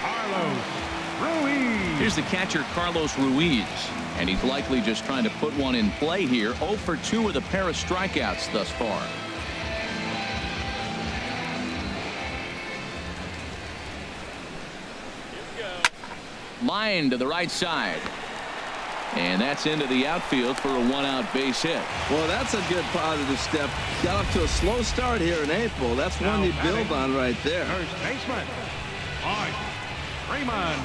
Carlos Ruiz. Here's the catcher, Carlos Ruiz, and he's likely just trying to put one in play here. 0 for 2 with a pair of strikeouts thus far. Line to the right side. And that's into the outfield for a 1-out base hit. Well, that's a good positive step. Got off to a slow start here in April. That's Now one you batting, build on right there. First baseman, Freeman.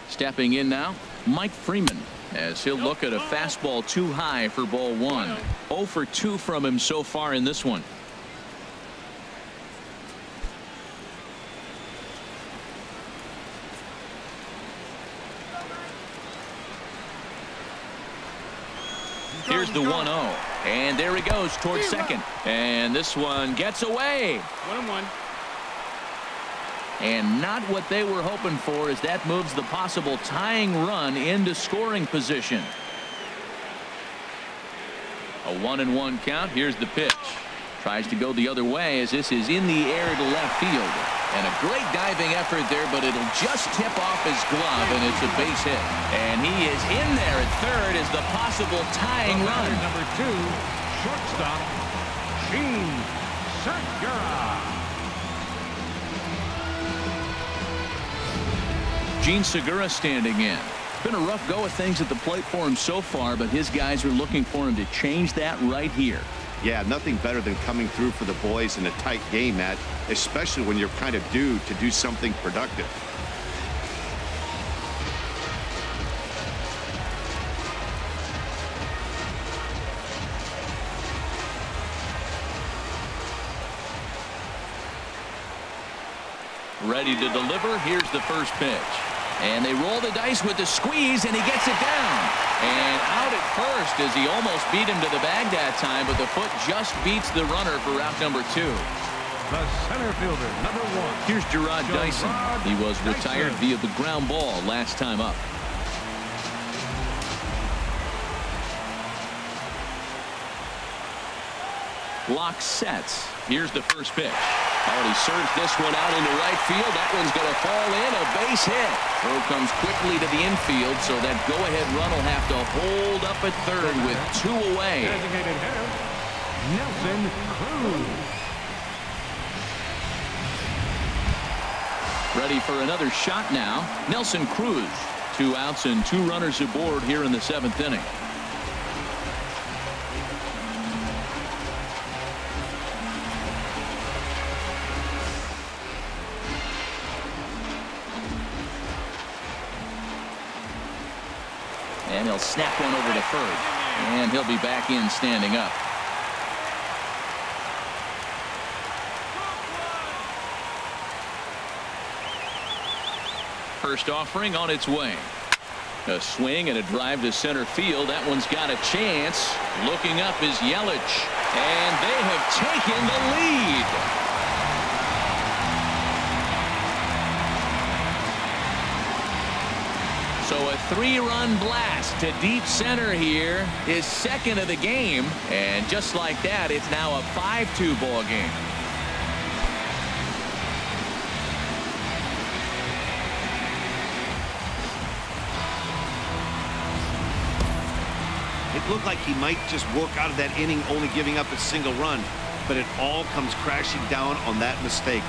Stepping in now, Mike Freeman, as he'll look at a fastball too high for ball one. 0 for 2 from him so far in this one. Here's the 1-0, and there he goes towards second, and this one gets away. 1-1. And not what they were hoping for, as that moves the possible tying run into scoring position. A 1-1 count. Here's the pitch. Tries to go the other way, as this is in the air to left field. And a great diving effort there, but it'll just tip off his glove, and it's a base hit. And he is in there at third as the possible tying run. Number 2, shortstop, Seeger. Gene Segura standing in. Been a rough go of things at the plate for him so far, but his guys are looking for him to change that right here. Yeah, nothing better than coming through for the boys in a tight game, Matt, especially when you're kind of due to do something productive. Ready to deliver. Here's the first pitch. And they roll the dice with the squeeze, and he gets it down. And out at first, as he almost beat him to the bag that time, but the foot just beats the runner for out number 2. The center fielder, number 1. Here's Jarrod Dyson. He was retired via the ground ball last time up. Lock sets. Here's the first pitch. Oh, and he serves this one out into right field. That one's going to fall in. A base hit. Throw comes quickly to the infield, so that go-ahead run will have to hold up at third with 2 away. Designated hitter, Nelson Cruz. Ready for another shot now. Nelson Cruz. 2 outs and 2 runners aboard here in the 7th inning. And he'll snap one over to third. And he'll be back in standing up. First offering on its way. A swing and a drive to center field. That one's got a chance. Looking up is Yelich. And they have taken the lead. So a 3-run blast to deep center here, his second of the game. And just like that, it's now a 5-2 ball game. It looked like he might just work out of that inning only giving up a single run, but it all comes crashing down on that mistake.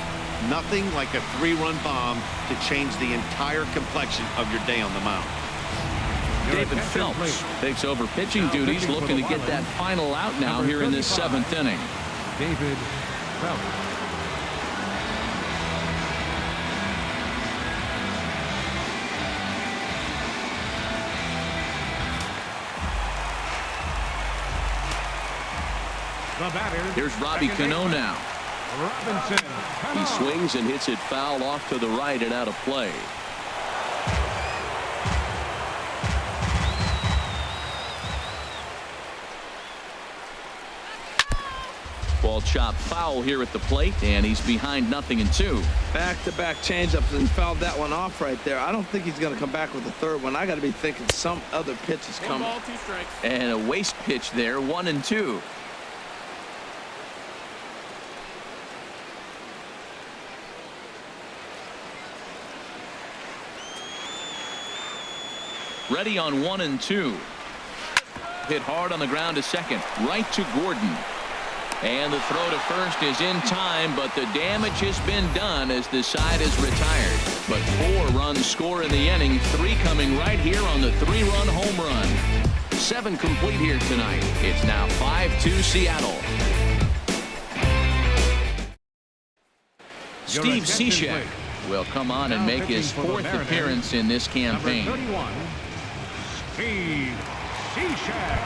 Nothing like a 3-run bomb to change the entire complexion of your day on the mound. David Phelps takes over pitching duties, looking to get that final out now here in this 7th inning. David Phelps. Here's Robbie Cano now. Robinson. He swings and hits it foul off to the right and out of play. Ball chopped foul here at the plate, and he's behind 0-2. Back-to-back changeups and fouled that one off right there. I don't think he's going to come back with the third one. I got to be thinking some other pitch is coming. 1 ball, 2 strikes. And a waste pitch there, 1-2. Ready on 1-2. Hit hard on the ground to second. Right to Gordon. And the throw to first is in time, but the damage has been done as the side is retired. But 4 runs score in the inning, 3 coming right here on the 3-run home run. 7 complete here tonight. It's now 5-2 Seattle. Steve Seeger will come on and make his 4th appearance in this campaign. Number 31, Steve Seeger.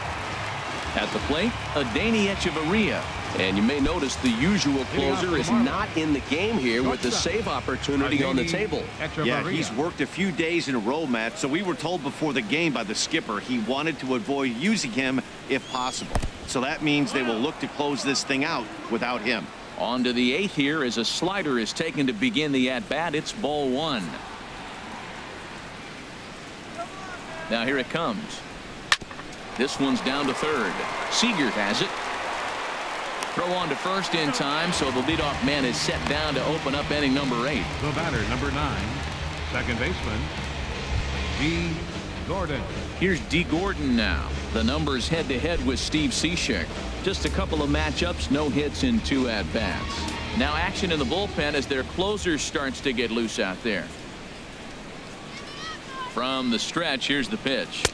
At the plate, Adeiny Echeverria. And you may notice the usual closer is not in the game here with the save opportunity on the table. Yeah, he's worked a few days in a row, Matt, so we were told before the game by the skipper he wanted to avoid using him if possible. So that means they will look to close this thing out without him. On to the 8th here as a slider is taken to begin the at-bat. It's ball 1. Now here it comes. This one's down to third. Seeger has it. Throw on to first in time, so the leadoff man is set down to open up inning number 8. The batter, number 9, second baseman, D. Gordon. Here's D. Gordon now. The numbers head-to-head with Steve Seeger. Just a couple of matchups, no hits in 2 at-bats. Now action in the bullpen as their closer starts to get loose out there. From the stretch, here's the pitch.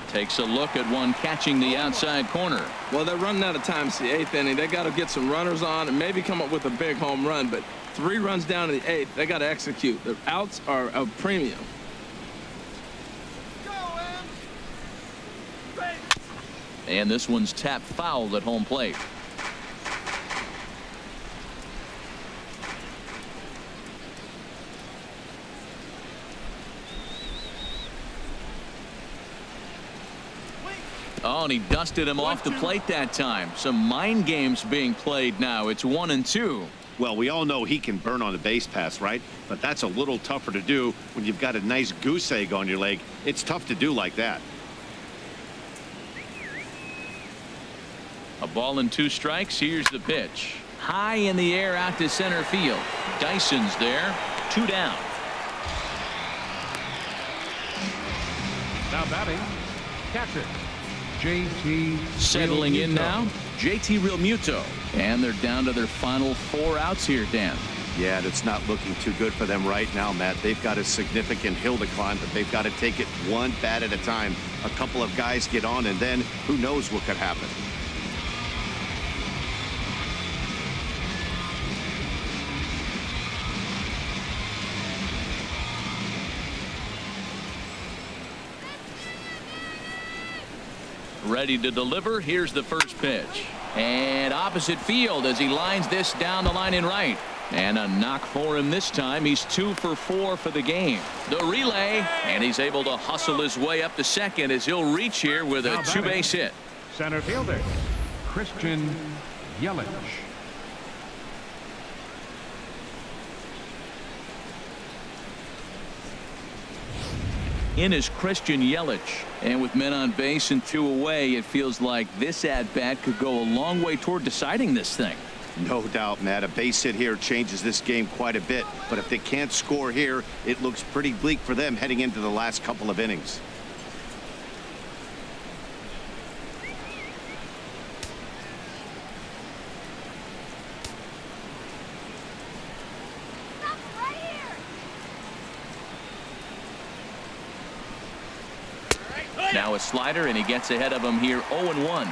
Takes a look at one catching the outside corner. Well, they're running out of time. It's the 8th inning. They got to get some runners on and maybe come up with a big home run. But 3 runs down in the 8th. They got to execute. The outs are a premium. And this one's tapped foul at home plate. Oh, and he dusted him off the plate that time. Some mind games being played now. It's 1-2. Well, we all know he can burn on the base pass, right? But that's a little tougher to do when you've got a nice goose egg on your leg. It's tough to do like that. A ball and 2 strikes. Here's the pitch. High in the air out to center field. Dyson's there. 2 down. Now batting, catcher, J.T. Settling in now, J.T. Realmuto. And they're down to their final 4 outs here, Dan. Yeah, it's not looking too good for them right now, Matt. They've got a significant hill to climb, but they've got to take it one bat at a time. A couple of guys get on, and then who knows what could happen. Ready to deliver. Here's the first pitch. And opposite field as he lines this down the line in right. And a knock for him this time. He's 2 for 4 for the game. The relay, and he's able to hustle his way up to second as he'll reach here with a 2-base hit. Center fielder, Christian Yelich. In is Christian Yelich. And with men on base and 2 away, it feels like this at-bat could go a long way toward deciding this thing. No doubt, Matt. A base hit here changes this game quite a bit. But if they can't score here, it looks pretty bleak for them heading into the last couple of innings. Now a slider, and he gets ahead of him here. 0-1.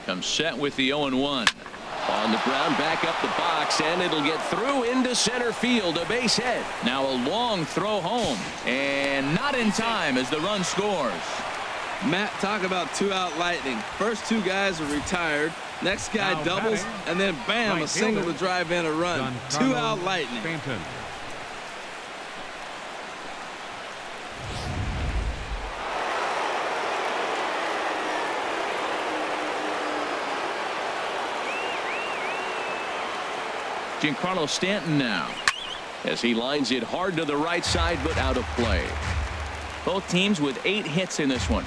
Comes set with the 0-1. On the ground, back up the box, and it'll get through into center field, a base hit. Now a long throw home, and not in time as the run scores. Matt, talk about two-out lightning. First two guys are retired. Next guy Now doubles, batting, and then bam, right a single fielder, to drive in a run. Two-out lightning. Stanton. Giancarlo Stanton now, As he lines it hard to the right side, but out of play. both teams with 8 hits in this one.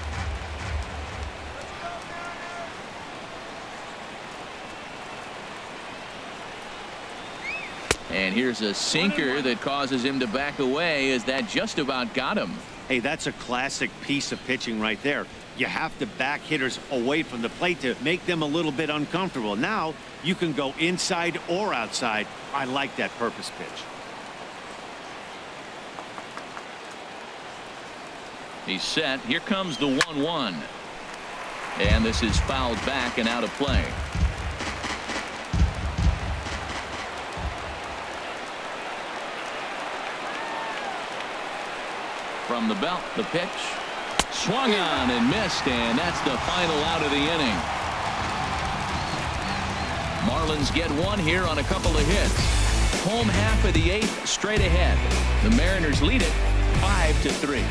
And here's a sinker that causes him to back away, as that just about got him. Hey, that's a classic piece of pitching right there. You have to back hitters away from the plate to make them a little bit uncomfortable. Now you can go inside or outside. I like that purpose pitch. He's set. Here comes the 1-1. And this is fouled back and out of play. From the belt, the pitch. Swung on and missed, and that's the final out of the inning. Marlins get one here on a couple of hits. Home half of the 8th, straight ahead. The Mariners lead it 5-3.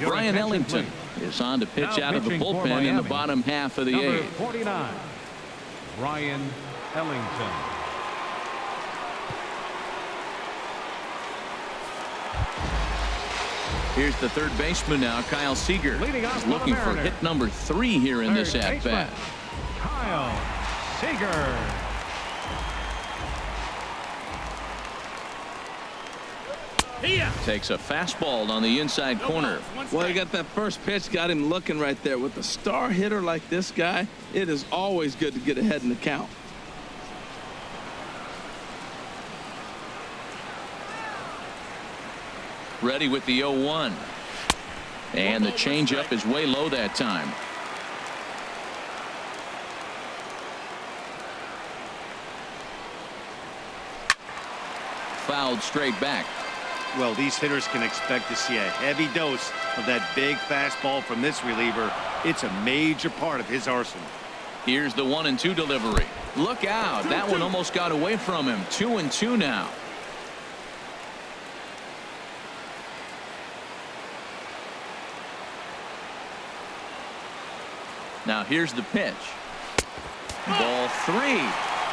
Brian Ellington is on to pitch out of the bullpen in the bottom half of the 8th. 49, Brian Ellington. Here's the third baseman now, Kyle Seeger. Leading off He's for the looking for Mariners. hit number 3 here in this Third at-bat. baseman, Kyle Seeger. Takes a fastball on the inside corner. Well, he got that first pitch, got him looking right there. With a star hitter like this guy, it is always good to get ahead in the count. Ready with the 0-1. And the changeup is way low that time. Fouled straight back. Well, these hitters can expect to see a heavy dose of that big fastball from this reliever. It's a major part of his arsenal. Here's the 1-2 delivery. Look out. That one almost got away from him. 2-2 now. Now here's the pitch. Ball 3.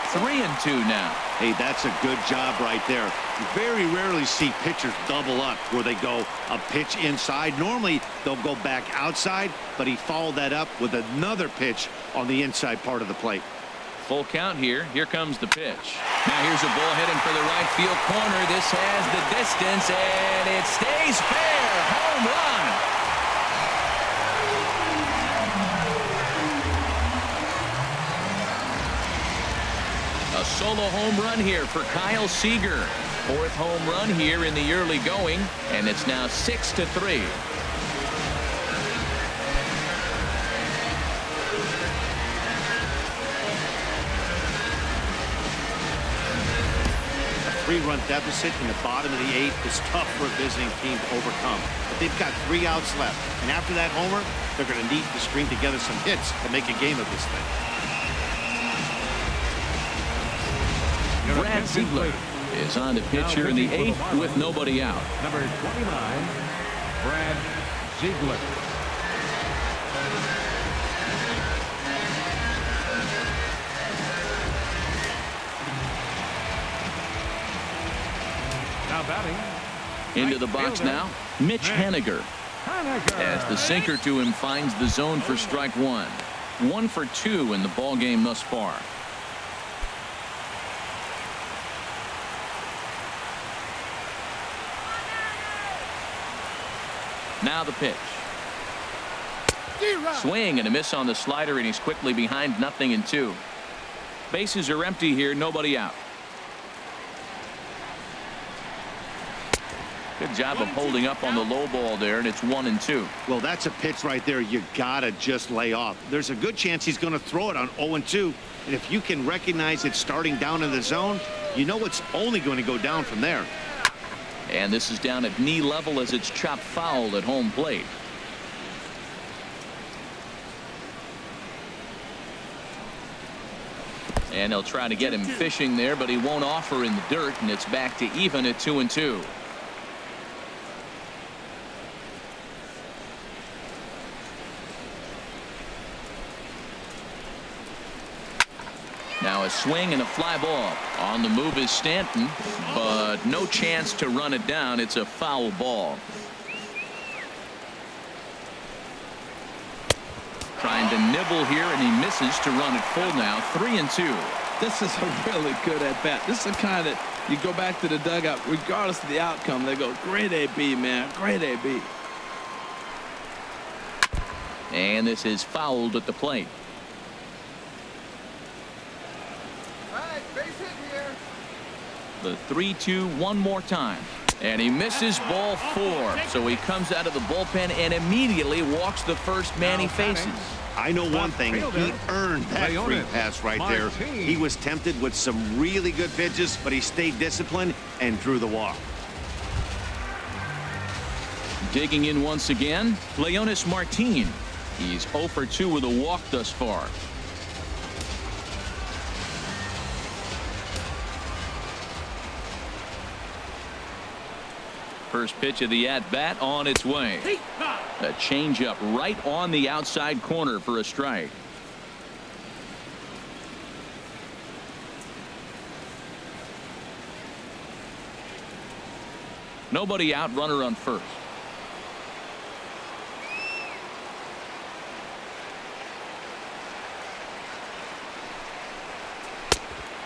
3-2 now. Hey, that's a good job right there. You very rarely see pitchers double up where they go a pitch inside. Normally they'll go back outside, but he followed that up with another pitch on the inside part of the plate. Full count here. Here comes the pitch. Now here's a ball heading for the right field corner. This has the distance, and it stays fair. Home run. A solo home run here for Kyle Seeger. 4th home run here in the early going, and it's now 6-3. A 3-run deficit in the bottom of the 8th is tough for a visiting team to overcome. But they've got 3 outs left, and after that homer, they're going to need to string together some hits to make a game of this thing. Brad Ziegler is on to pitch here in the 8th with nobody out. Number 29, Brad Ziegler. Now batting. Into the box now, Mitch Haniger. As the sinker to him finds the zone for strike 1. 1 for 2 in the ball game thus far. Now the pitch. Swing and a miss on the slider, and he's quickly behind 0-2. Bases are empty here, nobody out. Good job of holding up on the low ball there, and it's 1-2. Well, that's a pitch right there you gotta just lay off. There's a good chance he's going to throw it on 0-2, and if you can recognize it starting down in the zone, you know it's only going to go down from there. And this is down at knee level as it's chopped foul at home plate. And they'll try to get him fishing there, but he won't offer in the dirt, and it's back to even at 2-2. Now a swing and a fly ball. On the move is Stanton, but no chance to run it down. It's a foul ball. Trying to nibble here, and he misses to run it full now. 3-2. This is a really good at bat. This is the kind that you go back to the dugout, regardless of the outcome. They go, great AB, man, great AB. And this is fouled at the plate. The 3-2 one more time, and he misses ball 4. So he comes out of the bullpen and immediately walks the first man he faces. I know one thing, he earned that free pass right there. He was tempted with some really good pitches, but he stayed disciplined and drew the walk. Digging in once again, Leonis Martin. He's 0 for 2 with a walk thus far. First pitch of the at-bat on its way. A changeup right on the outside corner for a strike. Nobody out, runner on first.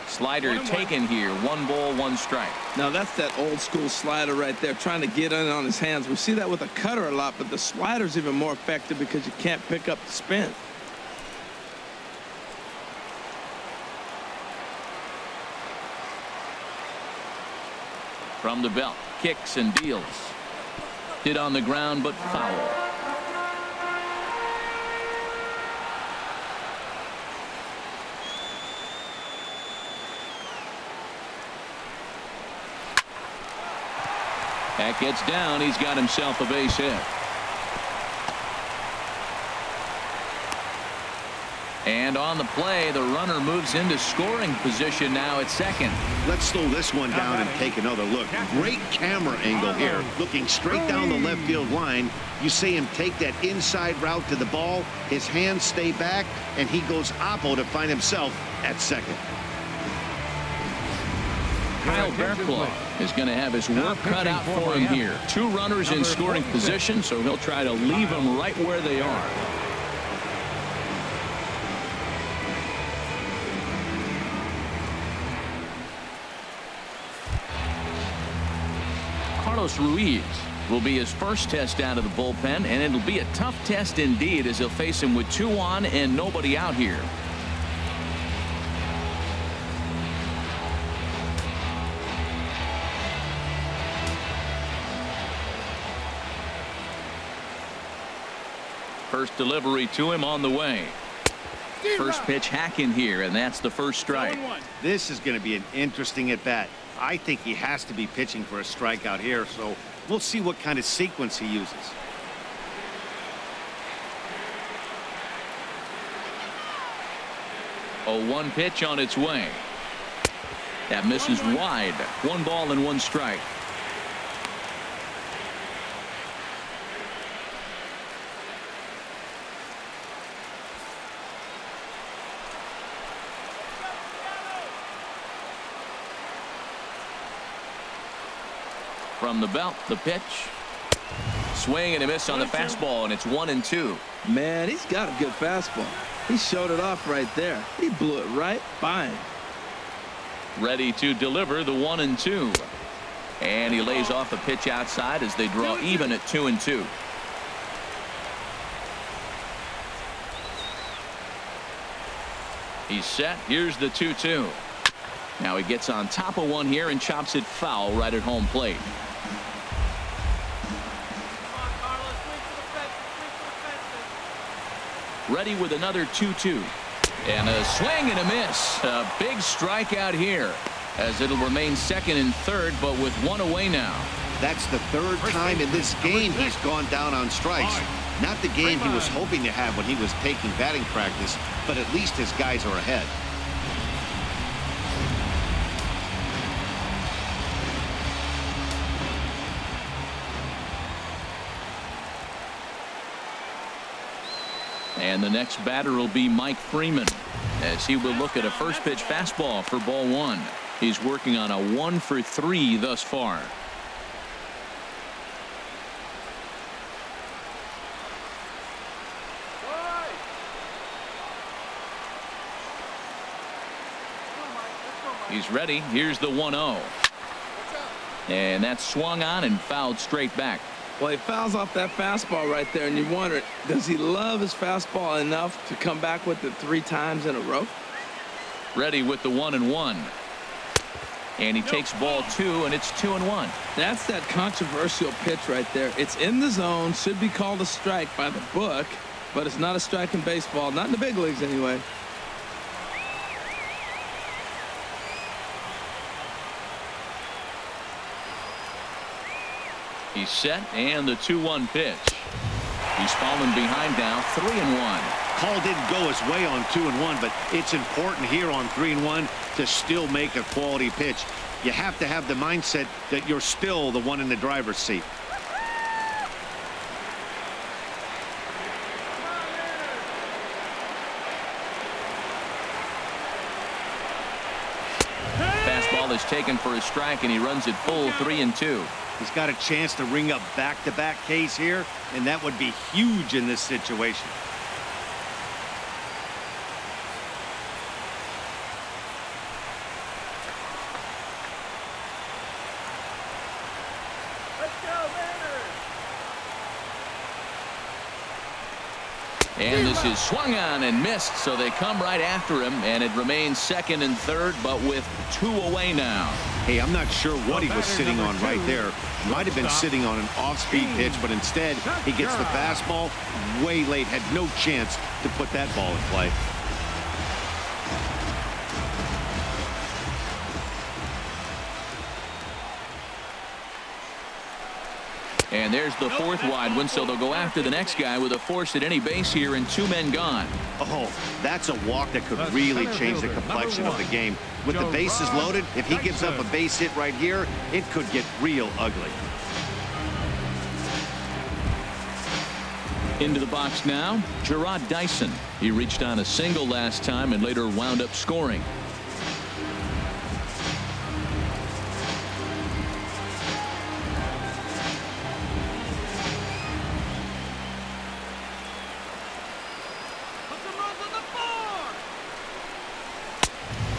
Slider taken here. 1 ball, 1 strike. Now that's that old school slider right there, trying to get in on his hands. We see that with a cutter a lot, but the slider's even more effective because you can't pick up the spin. From the belt, kicks and deals. Hit on the ground, but foul. That gets down. He's got himself a base hit. And on the play, the runner moves into scoring position now at second. Let's slow this one down and take another look. Great camera angle here, looking straight down the left field line. You see him take that inside route to the ball. His hands stay back, and he goes oppo to find himself at second. Kyle Barclay is going to have his work cut out for him here. 2 runners in scoring position, so he'll try to leave them right where they are. Carlos Ruiz will be his first test out of the bullpen, and it'll be a tough test indeed as he'll face him with 2 on and nobody out here. First delivery to him on the way. First pitch hack in here, and that's the first strike. This is going to be an interesting at bat. I think he has to be pitching for a strikeout here, so we'll see what kind of sequence he uses. A 1 pitch on its way. That misses wide. 1 ball and 1 strike. From the belt, the pitch. Swing and a miss on the fastball, and it's 1-2. Man, he's got a good fastball. He showed it off right there. He blew it right by him. Ready to deliver the 1-2. And he lays off a pitch outside as they draw even at 2-2. He's set. Here's the 2-2. Now he gets on top of one here and chops it foul right at home plate. Ready with another 2-2. And a swing and a miss. A big strikeout here, as it'll remain second and third, but with one away now. That's the third time in this game he's gone down on strikes. Not the game he was hoping to have when he was taking batting practice, but at least his guys are ahead. And the next batter will be Mike Freeman, as he will look at a first pitch fastball for ball one. He's working on a 1-for-3 thus far. He's ready. Here's the 1-0. And that's swung on and fouled straight back. Well, he fouls off that fastball right there, and you wonder, does he love his fastball enough to come back with it 3 times in a row? Ready with the 1-1. And he takes ball 2, and it's 2-1. That's that controversial pitch right there. It's in the zone, should be called a strike by the book, but it's not a strike in baseball, not in the big leagues anyway. He's set, and the 2-1 pitch. He's fallen behind now, 3-1. Call didn't go his way on 2-1, but it's important here on 3-1 to still make a quality pitch. You have to have the mindset that you're still the one in the driver's seat. Fastball is taken for a strike, and he runs it full 3-2. He's got a chance to ring up back-to-back Ks here, and that would be huge in this situation. And this is swung on and missed, so they come right after him, and it remains second and third, but with 2 away now. Hey, I'm not sure what he was sitting on right there. Might have been sitting on an off-speed pitch, but instead he gets the fastball way late. Had no chance to put that ball in play. And there's the 4th wide one, so they'll go after the next guy with a force at any base here and 2 men gone. Oh, that's a walk that could really change the complexion of the game. With the bases loaded, if he gives up a base hit right here, it could get real ugly. Into the box now, Jarrod Dyson. He reached on a single last time and later wound up scoring.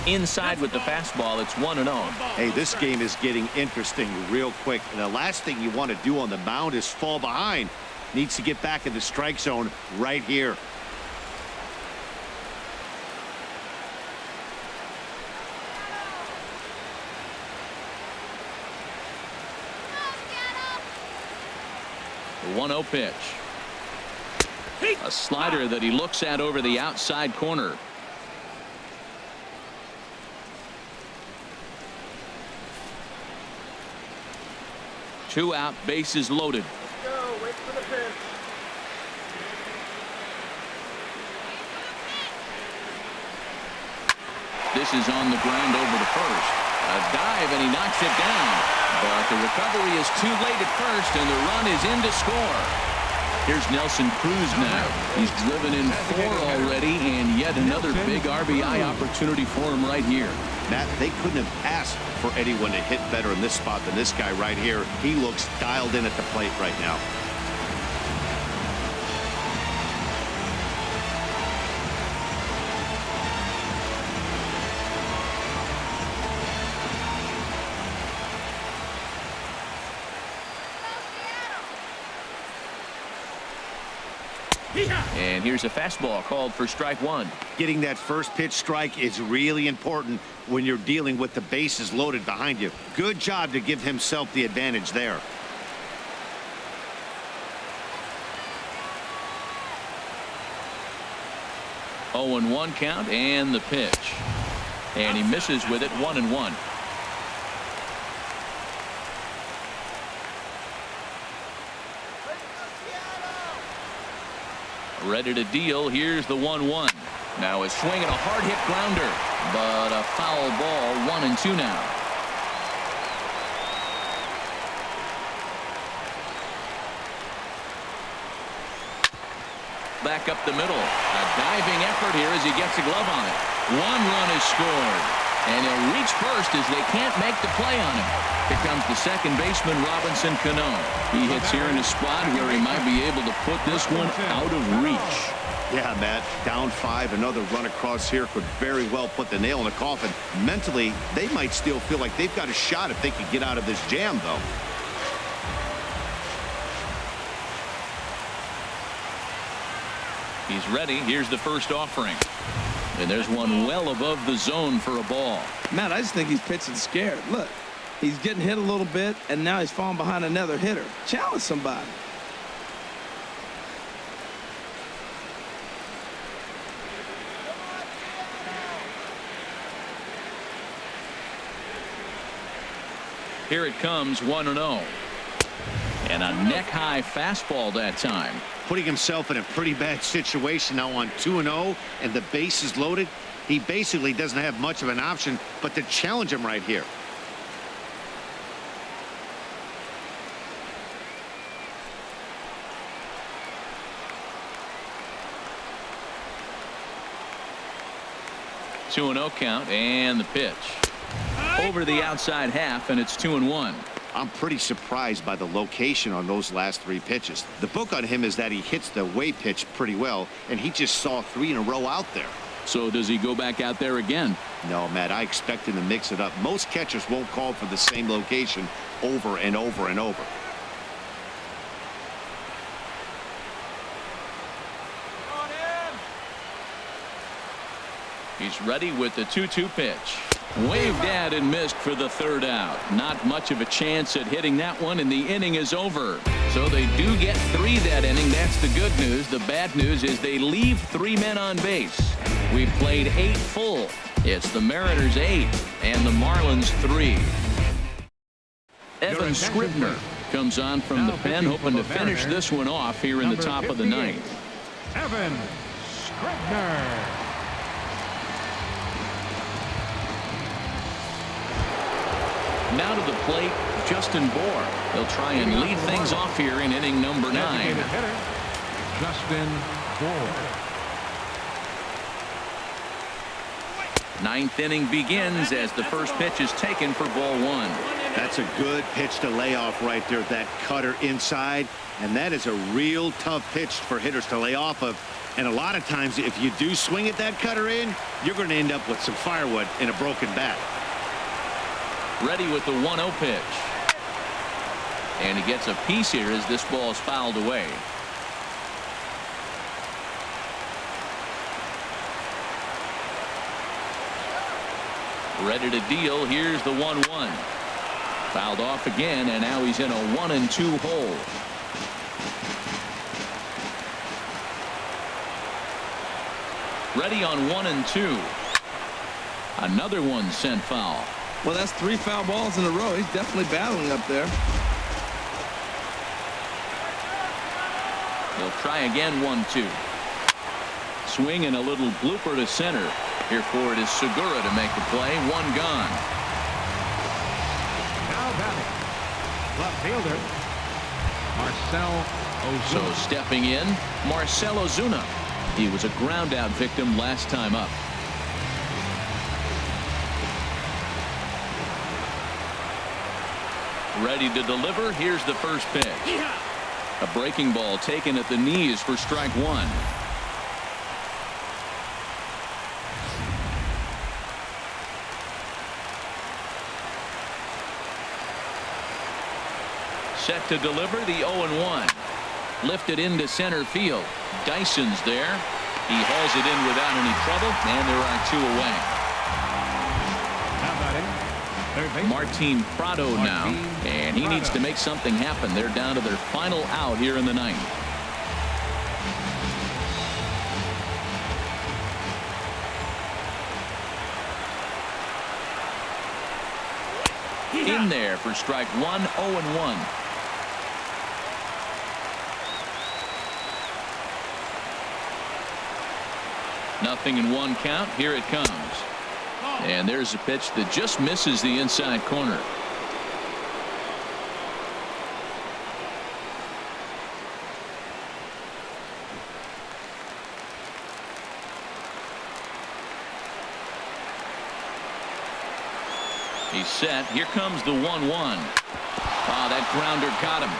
Inside with the fastball, it's 1-0. Hey, this game is getting interesting real quick. And the last thing you want to do on the mound is fall behind. Needs to get back in the strike zone right here. The 1-0 pitch. A slider that he looks at over the outside corner. Two out, bases loaded. Wait for the pitch. This is on the ground over to first. A dive, and he knocks it down. But the recovery is too late at first, and the run is in to score. Here's Nelson Cruz now. He's driven in 4 already, and yet another big RBI opportunity for him right here. Matt, they couldn't have asked for anyone to hit better in this spot than this guy right here. He looks dialed in at the plate right now. And here's a fastball called for strike 1. Getting that first pitch strike is really important when you're dealing with the bases loaded behind you. Good job to give himself the advantage there. 0-1 count and the pitch. And he misses with it. 1-1. Ready to deal. Here's the 1-1. Now a swing and a hard hit grounder, but a foul ball. 1-2 now. Back up the middle. A diving effort here as he gets a glove on it. 1 run is scored. And he'll reach first as they can't make the play on him. Here comes the second baseman, Robinson Cano. He hits here in a spot where he might be able to put this one out of reach. Yeah, Matt, down 5, another run across here could very well put the nail in the coffin. Mentally, they might still feel like they've got a shot if they could get out of this jam, though. He's ready. Here's the first offering. And there's one well above the zone for a ball. Matt, I just think he's pitching scared. Look, he's getting hit a little bit, and now he's falling behind another hitter. Challenge somebody. Here it comes. 1-0. And a neck-high fastball that time. Putting himself in a pretty bad situation now on 2-0, and the base is loaded. He basically doesn't have much of an option but to challenge him right here. Two 2-0 count and the pitch. Over the outside half, and it's 2-1. I'm pretty surprised by the location on those last 3 pitches. The book on him is that he hits the away pitch pretty well, and he just saw 3 in a row out there. So does he go back out there again? No, Matt, I expect him to mix it up. Most catchers won't call for the same location over and over and over. He's ready with the 2-2 pitch. Waved at and missed for the 3rd out. Not much of a chance at hitting that one, and the inning is over. So they do get 3 that inning. That's the good news. The bad news is they leave 3 men on base. We've played 8 full. It's the Mariners 8 and the Marlins 3. Evan Scribner comes on from the pen, hoping to finish this one off here in the top of the 9th. Evan Scribner. Now to the plate, Justin Bohr. They'll try and lead things off here in inning number 9. Justin Bohr. 9th inning begins as the first pitch is taken for ball 1. That's a good pitch to lay off right there. That cutter inside, and that is a real tough pitch for hitters to lay off of. And a lot of times, if you do swing at that cutter in, you're going to end up with some firewood in a broken bat. Ready with the 1-0 pitch. And he gets a piece here as this ball is fouled away. Ready to deal. Here's the 1-1. Fouled off again, and now he's in a 1-2 hole. Ready on 1-2. Another one sent foul. Well, that's 3 foul balls in a row. He's definitely battling up there. He'll try again. 1-2. Swing and a little blooper to center. Here for it is Seeger to make the play. 1 gone. Now batting, left fielder Marcelo Zuna. So stepping in, Marcelo Zuna. He was a ground out victim last time up. Ready to deliver. Here's the first pitch. A breaking ball taken at the knees for strike 1. Set to deliver the 0-1. Lifted into center field. Dyson's there. He hauls it in without any trouble, and there are 2 away. Now batting, third base. Martin Prado now, and he needs to make something happen. They're down to their final out here in the 9th. In there for strike one, 0-1. Nothing in one count. Here it comes. And there's a pitch that just misses the inside corner. He's set. Here comes the 1-1. Ah, that grounder caught him.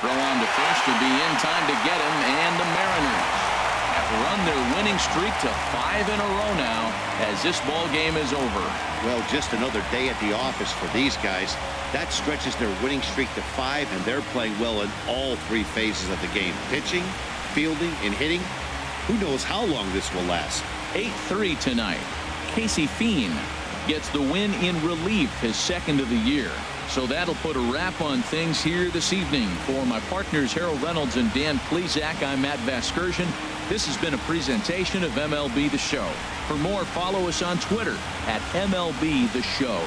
Throw on to first would be in time to get him, and the Mariners have run their winning streak to 5 in a row now as this ball game is over. Well, just another day at the office for these guys. That stretches their winning streak to 5, and they're playing well in all 3 phases of the game. Pitching, fielding, and hitting. Who knows how long this will last. 8-3 tonight. Casey Fien gets the win in relief, his 2nd of the year. So that'll put a wrap on things here this evening. For my partners Harold Reynolds and Dan Plesac, I'm Matt Vasgersian. This has been a presentation of MLB The Show. For more, follow us on Twitter at MLB The Show.